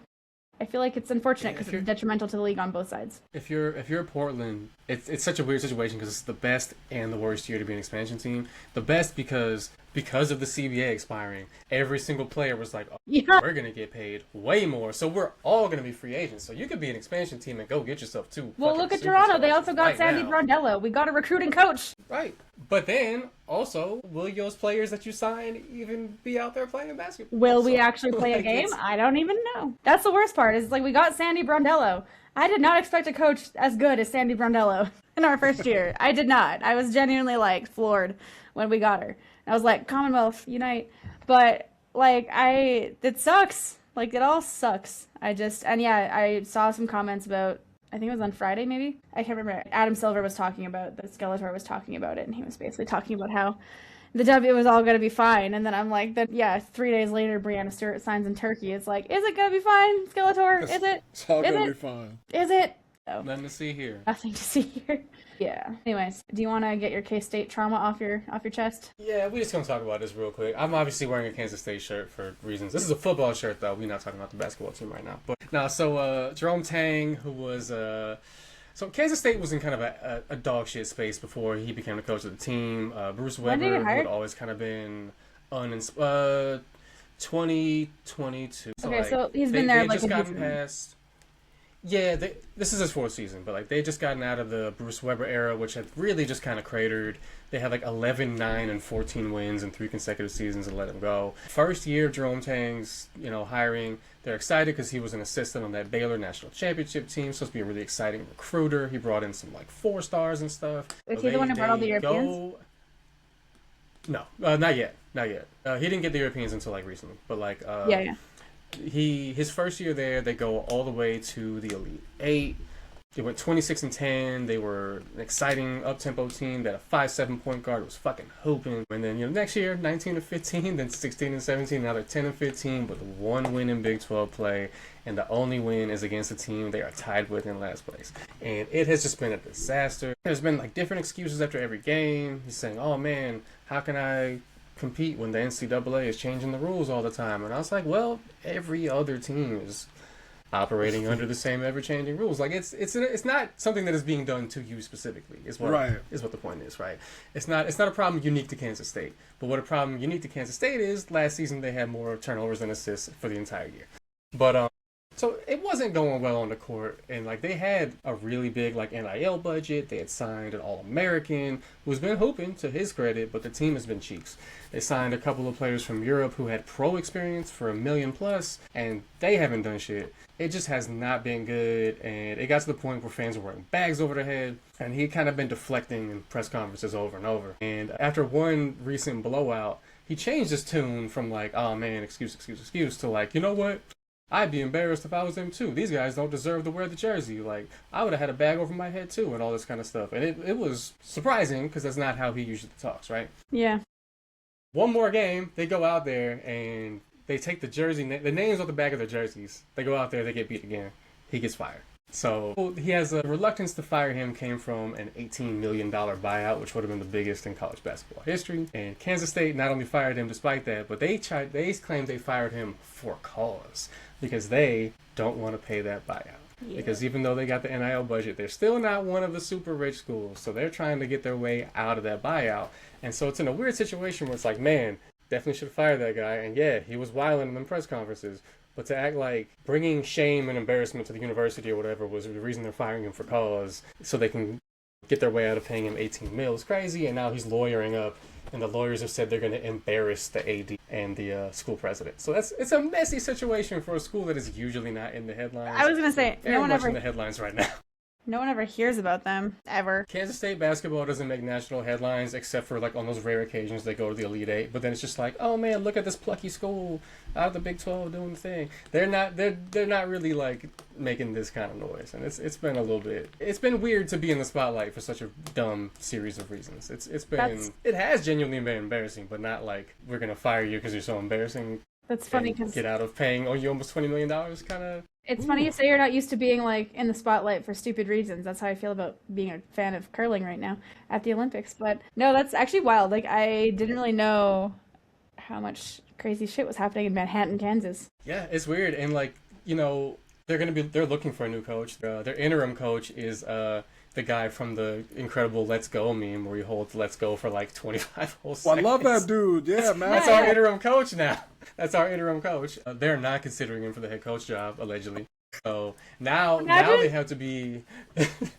I feel like it's unfortunate because it's detrimental to the league on both sides. If you're Portland, it's such a weird situation because it's the best and the worst year to be an expansion team. The best because of the CBA expiring, every single player was like, we're going to get paid way more, so we're all going to be free agents. So you could be an expansion team and go get yourself two. Well, look at Toronto. They also got Sandy Brondello. We got a recruiting coach. Right. But then, also, will those players that you sign even be out there playing basketball? Will we actually play a game? I don't even know. That's the worst part, is like we got Sandy Brondello. I did not expect a coach as good as Sandy Brondello in our first year. I did not. I was genuinely, like, floored when we got her. I was like, Commonwealth, unite. But, like, it sucks. Like, it all sucks. I saw some comments about, I think it was on Friday, maybe? I can't remember. Adam Silver was talking about, the Skeletor was talking about it, and he was basically talking about how the W was all going to be fine. And then I'm like, 3 days later, Brianna Stewart signs in Turkey. It's like, is it going to be fine, Skeletor? Is it? It's all going to be fine. Is it? No. Nothing to see here. Nothing to see here. Yeah. Anyways, do you want to get your K-State trauma off your chest? Yeah, we're just going to talk about this real quick. I'm obviously wearing a Kansas State shirt for reasons. This is a football shirt, though. We're not talking about the basketball team right now. But no, so Jerome Tang, who was... So Kansas State was in kind of a dog shit space before he became the coach of the team. Bruce Weber, who had always kind of been 2022. Okay, so he's been there like just gotten past... Yeah, this is his fourth season, but like they just gotten out of the Bruce Weber era, which had really just kind of cratered. They had like 11, 9, and 14 wins in 3 consecutive seasons and let him go. First year of Jerome Tang's, hiring, they're excited because he was an assistant on that Baylor national championship team, supposed to be a really exciting recruiter. He brought in some like 4 stars and stuff. Was he the one who brought all the Europeans? No, not yet. He didn't get the Europeans until like recently, but like yeah. His first year there, they go all the way to the Elite 8. They went 26-10. They were an exciting up-tempo team that a 5'7" point guard was fucking hooping. And then next year, 19-15, then 16-17. Now they're 10-15 with 1 win in Big 12 play, and the only win is against a team they are tied with in last place. And it has just been a disaster. There's been like different excuses after every game. He's saying, "Oh man, how can I compete when the NCAA is changing the rules all the time?" And I was like, well, every other team is operating under the same ever-changing rules. Like it's not something that is being done to you specifically. Is what the point is, right? It's not a problem unique to Kansas State. But what a problem unique to Kansas State is, last season they had more turnovers than assists for the entire year. But so it wasn't going well on the court, and like they had a really big like NIL budget. They had signed an All-American who's been hooping, to his credit, but the team has been cheeks. They signed a couple of players from Europe who had pro experience for $1 million plus, and they haven't done shit. It just has not been good, and it got to the point where fans were wearing bags over their head, and he kind of been deflecting in press conferences over and over. And after one recent blowout, he changed his tune from like, oh man, excuse, to like, you know what? I'd be embarrassed if I was them too. These guys don't deserve to wear the jersey. Like, I would have had a bag over my head too, and all this kind of stuff. And it was surprising because that's not how he usually talks, right? Yeah. One more game, they go out there and they take the the names off the back of their jerseys. They go out there, they get beat again. He gets fired. So he has a reluctance to fire him came from an $18 million buyout, which would have been the biggest in college basketball history. And Kansas State not only fired him despite that, but they claimed they fired him for cause because they don't want to pay that buyout. Yeah. Because even though they got the NIL budget, they're still not one of the super rich schools. So they're trying to get their way out of that buyout. And so it's in a weird situation where it's like, man, definitely should have fired that guy. And yeah, he was wilding in press conferences. But to act like bringing shame and embarrassment to the university or whatever was the reason they're firing him for cause, so they can get their way out of paying him $18 million is crazy. And now he's lawyering up, and the lawyers have said they're going to embarrass the AD and the school president. So it's a messy situation for a school that is usually not in the headlines. I was going to say, no one ever in the headlines right now. No one ever hears about them, ever. Kansas State basketball doesn't make national headlines except for like on those rare occasions they go to the Elite Eight. But then it's just like, oh man, look at this plucky school out of the Big 12 doing the thing. They're not really like making this kind of noise, and it's been a little bit. It's been weird to be in the spotlight for such a dumb series of reasons. It has genuinely been embarrassing, but not like we're gonna fire you because you're so embarrassing. That's funny because get out of paying you almost $20 million kind of. It's funny you say you're not used to being like in the spotlight for stupid reasons. That's how I feel about being a fan of curling right now at the Olympics. But no, that's actually wild. Like I didn't really know how much crazy shit was happening in Manhattan, Kansas. Yeah, it's weird, and like they're looking for a new coach. Their interim coach is the guy from the incredible "Let's Go" meme where he holds "Let's Go" for like 25 whole seconds. I love that dude. Yeah, man. That's our interim coach now. That's our interim coach. They're not considering him for the head coach job, allegedly. So now they have to be.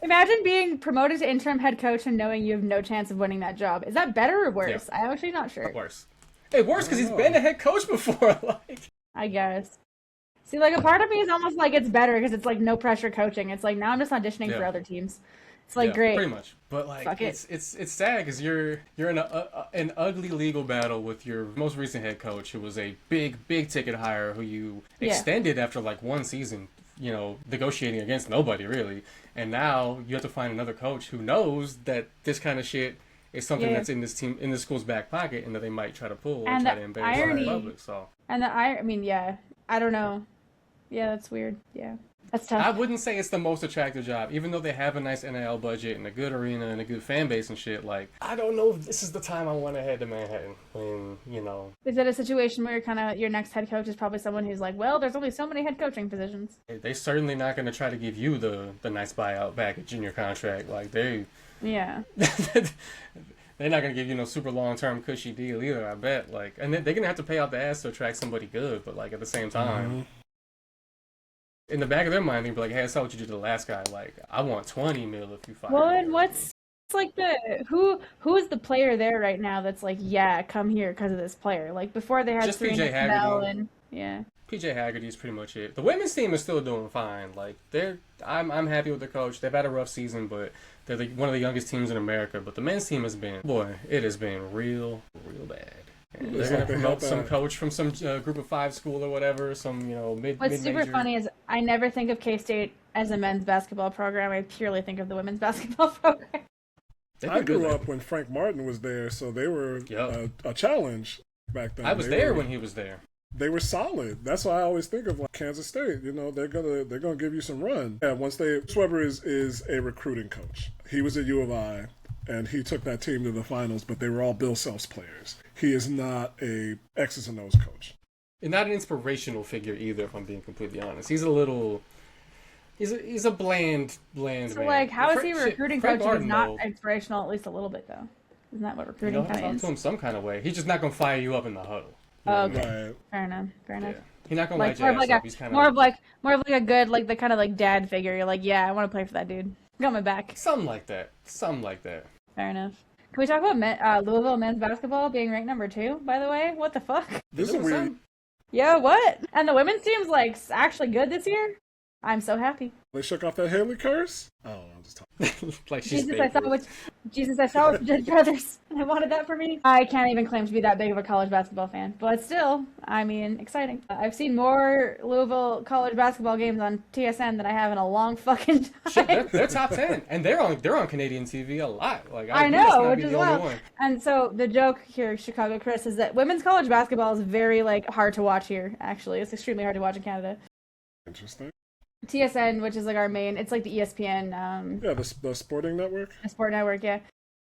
Imagine being promoted to interim head coach and knowing you have no chance of winning that job. Is that better or worse? Yeah. I'm actually not sure. Worse. Hey, worse because he's been a head coach before. Like, I guess. See, like a part of me is almost like it's better because it's like no pressure coaching. It's like now I'm just auditioning for other teams. It's like great, pretty much. But like, it's sad because you're in an ugly legal battle with your most recent head coach, who was a big ticket hire, who you extended after like one season. You know, negotiating against nobody really, and now you have to find another coach who knows that this kind of shit is something that's in this school's back pocket, and that they might try to pull and try to embarrass the public. So, and I don't know. Yeah, that's weird. Yeah. That's tough. I wouldn't say it's the most attractive job, even though they have a nice NIL budget and a good arena and a good fan base and shit. Like, I don't know if this is the time I want to head to Manhattan. When, is it a situation where your next head coach is probably someone who's like, well, there's only so many head coaching positions? They're certainly not going to try to give you the nice buyout package in your contract. Like, yeah. They're not going to give you no super long-term cushy deal either, I bet. Like, and they're going to have to pay out the ass to attract somebody good, but like at the same time, in the back of their mind, they'd be like, hey, I saw what you did to the last guy. Like, I want 20 mil if you fire Well, me. and what's like who is the player there right now that's like, yeah, come here because of this player? Like, before they had just PJ Haggerty. Yeah. PJ Haggerty is pretty much it. The women's team is still doing fine. Like, I'm happy with their coach. They've had a rough season, but they're one of the youngest teams in America. But the men's team has been real bad. And they're going to promote some coach from some group of five school or whatever, some, mid-major. What's super funny is I never think of K-State as a men's basketball program. I purely think of the women's basketball program. I grew up when Frank Martin was there, so they were a challenge back then. I was there when he was there. They were solid. That's why I always think of like Kansas State. They're gonna give you some run. Yeah, Sweber is a recruiting coach. He was at U of I. And he took that team to the finals, but they were all Bill Self's players. He is not a X's and O's coach. And not an inspirational figure either, if I'm being completely honest. He's a little... He's a bland so, man. So, like, how is he a recruiting coach if he's not inspirational, at least a little bit, though? Isn't that what recruiting kind of is? Talk to him some kind of way. He's just not going to fire you up in the huddle. Oh, okay. Right. Fair enough. Yeah. He's not going to light your ass up. He's kind of... More of like a good, like, the kind of, like, dad figure. You're like, yeah, I want to play for that dude. Got my back. Something like that. Fair enough. Can we talk about Louisville men's basketball being ranked number 2, by the way? What the fuck? This is weird. Yeah, what? And the women's team's, like, actually good this year? I'm so happy. They shook off that Haley curse? Oh, I'm just talking. Like she's Jesus, I saw what you did, brothers. I wanted that for me. I can't even claim to be that big of a college basketball fan, but still, I mean, exciting. I've seen more Louisville college basketball games on TSN than I have in a long fucking time. Shit, they're top 10, and they're on Canadian TV a lot. Like I know, which is wild. And so the joke here, Chicago Chris, is that women's college basketball is very hard to watch here. Actually, it's extremely hard to watch in Canada. Interesting. TSN, which is like our main, it's like the ESPN. Yeah, the sporting network. The sport network, yeah.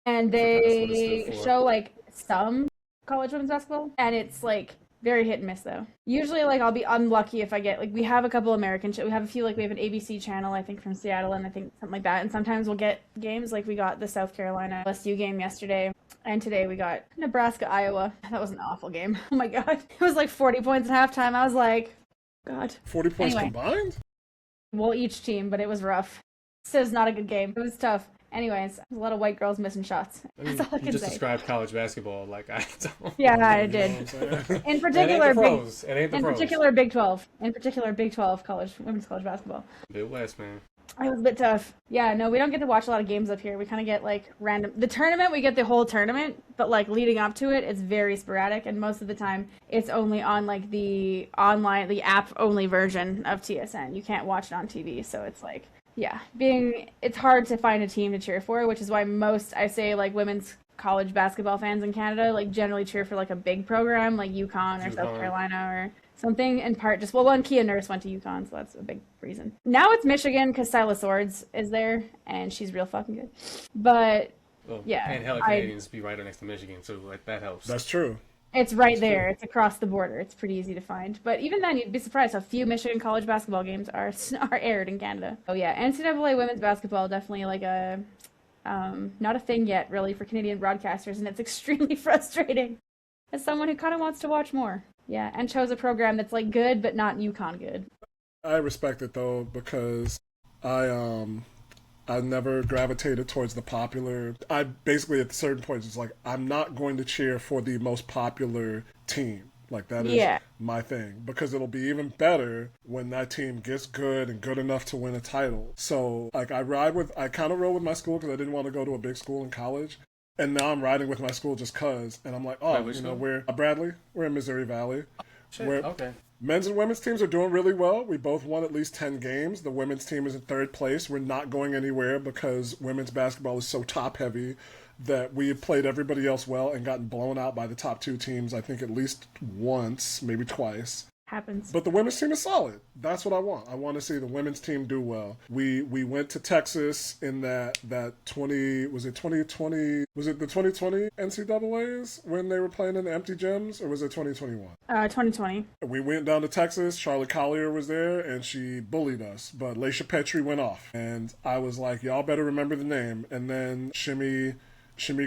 And they show like some college women's basketball, and it's like very hit and miss though. Usually, like I'll be unlucky if I get we have a couple American we have a few we have an ABC channel I think from Seattle, and I think something like that. And sometimes we'll get games like we got the South Carolina LSU game yesterday, and today we got Nebraska Iowa. That was an awful game. Oh my god, it was like 40 points at halftime. I was like, God. 40 points combined? Well, each team, but it was rough. So it was not a good game. It was tough. Anyways, a lot of white girls missing shots. That's all I can say. You just described college basketball like I don't. Yeah, I did. In particular, Big 12. In particular, Big 12 women's college basketball. Midwest, man. It was a bit tough. Yeah, no, we don't get to watch a lot of games up here. We kind of get like random. The tournament, we get the whole tournament, but like leading up to it, it's very sporadic, and most of the time, it's only on like the online, the app only version of TSN. You can't watch it on TV, so it's like, yeah, it's hard to find a team to cheer for, which is why I say like women's college basketball fans in Canada like generally cheer for like a big program like UConn or South Carolina or something, in part just one Kia Nurse went to UConn, so that's a big reason. Now it's Michigan because Silas Swords is there and she's real fucking good. But yeah, and hell, Canadians be right next to Michigan, so like that helps. That's true. It's right there. It's across the border. It's pretty easy to find. But even then, you'd be surprised how few Michigan college basketball games are aired in Canada. Oh yeah, NCAA women's basketball definitely like a not a thing yet really for Canadian broadcasters, and it's extremely frustrating as someone who kind of wants to watch more. Yeah, and chose a program that's like good but not UConn good. I respect it though because I never gravitated towards the popular. I basically at certain points it's like I'm not going to cheer for the most popular team. Like that is my thing because it'll be even better when that team gets good and good enough to win a title. So like I kind of roll with my school because I didn't want to go to a big school in college. And now I'm riding with my school just cause. And I'm like, we're Bradley. We're in Missouri Valley. Okay. Men's and women's teams are doing really well. We both won at least 10 games. The women's team is in third place. We're not going anywhere because women's basketball is so top heavy that we have played everybody else well and gotten blown out by the top two teams, I think at least once, maybe twice. Happens. But the women's team is solid. That's what I want. I want to see the women's team do well. We went to Texas in that 2020 was it the 2020 NCAAs when they were playing in the empty gyms, or was it 2021? 2020. We went down to Texas. Charlotte Collier was there and she bullied us, but Laisha Petrie went off. And I was like, y'all better remember the name. And then Shimmy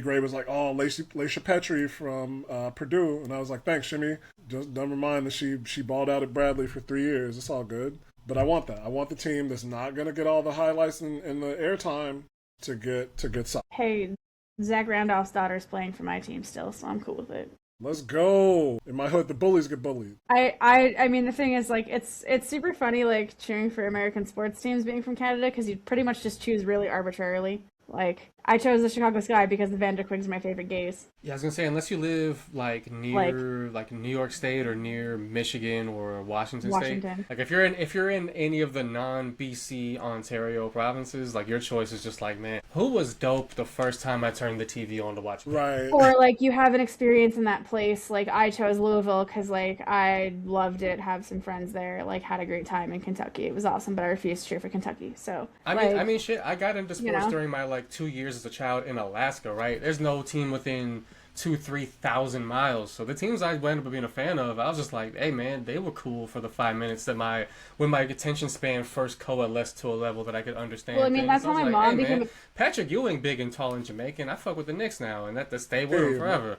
Gray was like, oh, Laisha Petrie from Purdue. And I was like, thanks, Shimmy. Just never mind that she balled out at Bradley for 3 years. It's all good. But I want that. I want the team that's not going to get all the highlights and the airtime to get something. Hey, Zach Randolph's daughter's playing for my team still, so I'm cool with it. Let's go. In my hood, the bullies get bullied. I mean, the thing is, like, it's super funny, like, cheering for American sports teams being from Canada, because you pretty much just choose really arbitrarily. Like, I chose the Chicago Sky because the Vanderquigs are my favorite gays. Yeah, I was gonna say, unless you live like near like New York State or near Michigan or Washington State. Like if you're in any of the non-BC Ontario provinces, like your choice is just like, man, who was dope the first time I turned the TV on to watch? Right. Or like you have an experience in that place. Like I chose Louisville because like I loved it, have some friends there, like had a great time in Kentucky. It was awesome, but I refused to cheer for Kentucky. So I mean shit, I got into sports during my like 2 years as a child in Alaska, right? There's no team within 2,000-3,000 miles. So the teams I ended up being a fan of, I was just like, hey man, they were cool for the 5 minutes that when my attention span first coalesced to a level that I could understand. Well, I mean, that's how my mom became. Patrick Ewing, big and tall and Jamaican. I fuck with the Knicks now, and that stay with him forever.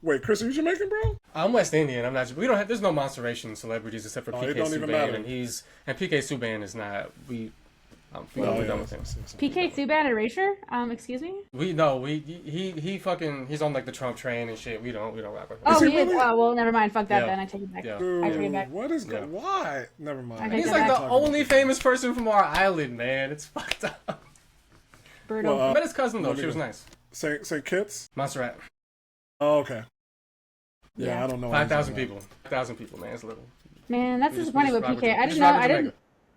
Wait, Chris, are you Jamaican, bro? I'm West Indian. I'm not. We don't have. There's no Monsteration celebrities except for PK Subban, and PK Subban is not. We're done with him. PK Subban erasure? Excuse me? He's on like the Trump train and shit. We don't rock with him. Oh, he is? Oh, well, never mind. Fuck that then. I take it back. Dude, I take it back. What is going? Why? Never mind. He's like the only famous person from our island, man. It's fucked up. Brutal. I met his cousin though. She was nice. St. Kitts? Montserrat. Oh, okay. Yeah, I don't know. 5,000 people. 5,000 people, man. It's little. Man, that's disappointing with PK.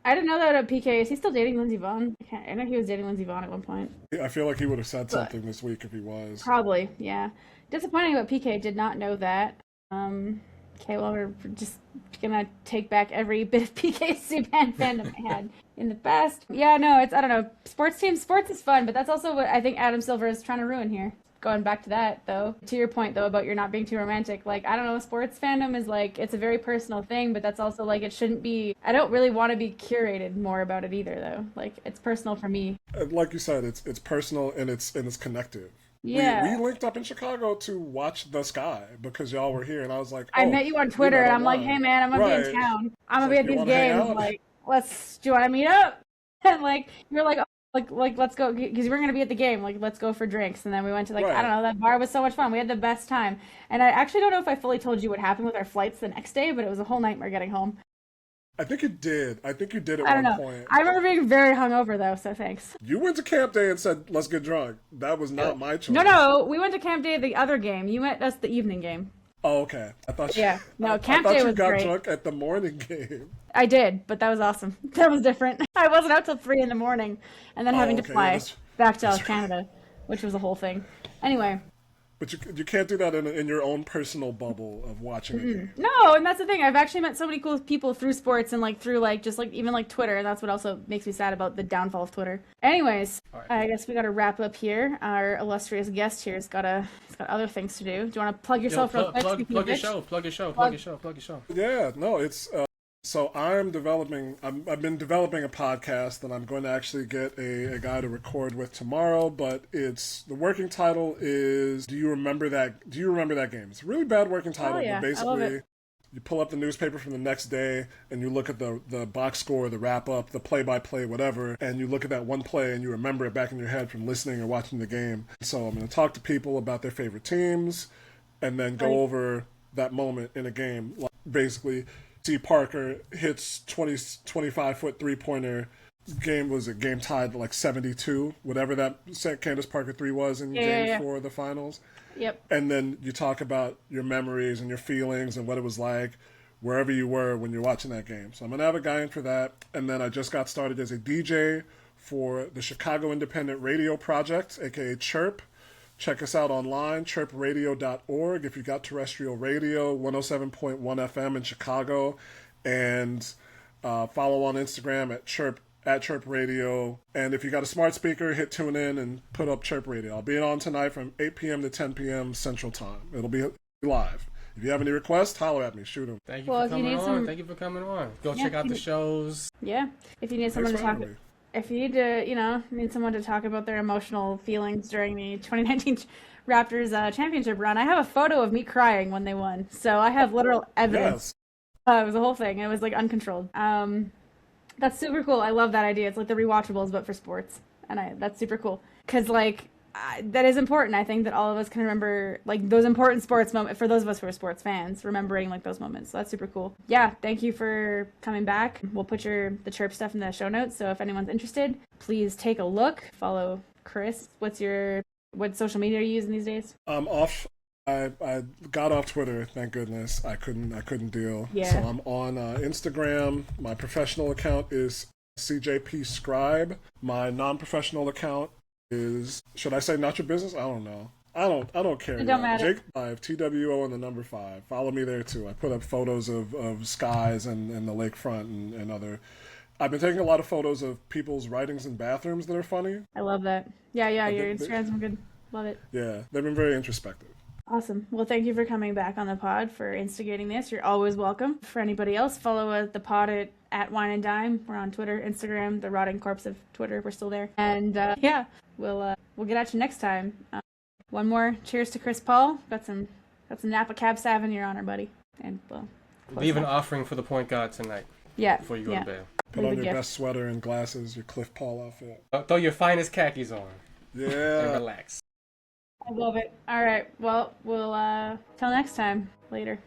I didn't know that PK. Is he still dating Lindsey Vonn? I know he was dating Lindsey Vonn at one point. I feel like he would have said something this week if he was. Probably, yeah. Disappointing, but PK did not know that. Okay, well, we're just gonna take back every bit of PK Subban fandom I had in the past. Yeah, no, I don't know. Sports is fun, but that's also what I think Adam Silver is trying to ruin here. Going back to that, though, to your point, though, about you're not being too romantic, like, I don't know, sports fandom is, like, it's a very personal thing, but that's also, like, it shouldn't be, I don't really want to be curated more about it either, though. Like, it's personal for me. Like you said, it's personal and it's connective. Yeah. We linked up in Chicago to watch the Sky because y'all were here, and I was like, I met you on Twitter, and I'm like, hey, man, I'm going to be in town. I'm going to be at these games. Like, do you want to meet up? And, like, you're like, Like let's go, because we're gonna be at the game. Like, let's go for drinks, and then we went to I don't know, that bar was so much fun. We had the best time, and I actually don't know if I fully told you what happened with our flights the next day, but it was a whole nightmare getting home. I think you did. I think you did at I don't one know. point. I remember being very hungover though, so thanks. You went to camp day and said, let's get drunk. That was not my choice. No, we went to camp day the other game. You met us the evening game. Oh, okay. I thought you, Yeah. No, camp I thought day you was got great. drunk at the morning game. I did, but that was awesome. That was different. I wasn't out till 3 in the morning, and then having to okay, fly that's- back to Canada, which was a whole thing. Anyway. But you can't do that in your own personal bubble of watching a game. No, and that's the thing. I've actually met so many cool people through sports and like through like just like even like Twitter, and that's what also makes me sad about the downfall of Twitter. Anyways, right. I guess we got to wrap up here. Our illustrious guest here's got other things to do. Do you want to plug yourself real quick? Plug your show. Plug your show. Yeah, no, it's so I've been developing a podcast that I'm going to actually get a guy to record with tomorrow, but the working title is Do you remember that game? It's a really bad working title, yeah, but I love basically it. you pull up the newspaper from the next day and you look at the box score, the wrap up, the play-by-play, whatever, and you look at that one play and you remember it back in your head from listening or watching the game. So I'm going to talk to people about their favorite teams and then go over that moment in a game. Like basically, T. Parker hits 25-foot three-pointer. Game tied like 72, whatever that Candace Parker 3 was in game 4 of the finals. Yep. And then you talk about your memories and your feelings and what it was like wherever you were when you're watching that game. So I'm going to have a guy in for that. And then I just got started as a DJ for the Chicago Independent Radio Project, aka CHIRP. Check us out online, chirpradio.org, if you got terrestrial radio, 107.1 FM in Chicago. And follow on Instagram at Chirp Radio. And if you got a smart speaker, hit tune in and put up Chirp Radio. I'll be on tonight from 8 p.m. to 10 p.m. Central Time. It'll be live. If you have any requests, holler at me. Shoot them. Thank you for coming on. Thank you for coming on. Go check out the shows. Yeah. If you need someone to talk... If you need to, need someone to talk about their emotional feelings during the 2019 Raptors championship run, I have a photo of me crying when they won. So I have literal evidence. Yes. It was a whole thing. It was like uncontrolled. That's super cool. I love that idea. It's like the rewatchables, but for sports. And that's super cool. Because, that is important. I think that all of us can remember, those important sports moments, for those of us who are sports fans, remembering, those moments. So that's super cool. Yeah, thank you for coming back. We'll put the Chirp stuff in the show notes, so if anyone's interested, please take a look. Follow Chris. What social media are you using these days? I'm off. I got off Twitter, thank goodness. I couldn't deal. Yeah. So I'm on Instagram. My professional account is CJP Scribe. My non-professional account is, should I say not your business? I don't know. I don't care. It don't matter. Jake 5, TWO and the number 5. Follow me there too. I put up photos of skies and the lakefront and other. I've been taking a lot of photos of people's writings in bathrooms that are funny. I love that. Yeah, your Instagram's been good. Love it. Yeah, they've been very introspective. Awesome. Well, thank you for coming back on the pod, for instigating this. You're always welcome. For anybody else, follow the pod at Wine and Dime. We're on Twitter, Instagram, the rotting corpse of Twitter. We're still there. And we'll get at you next time. One more cheers to Chris Paul. Got some Napa Cab Sav in your honor, buddy. And leave an offering for the point guard tonight. Yeah. Before you go to bed. Put on your best sweater and glasses, your Cliff Paul outfit. Throw your finest khakis on. Yeah. And relax. I love it. All right. Well, we'll till next time. Later.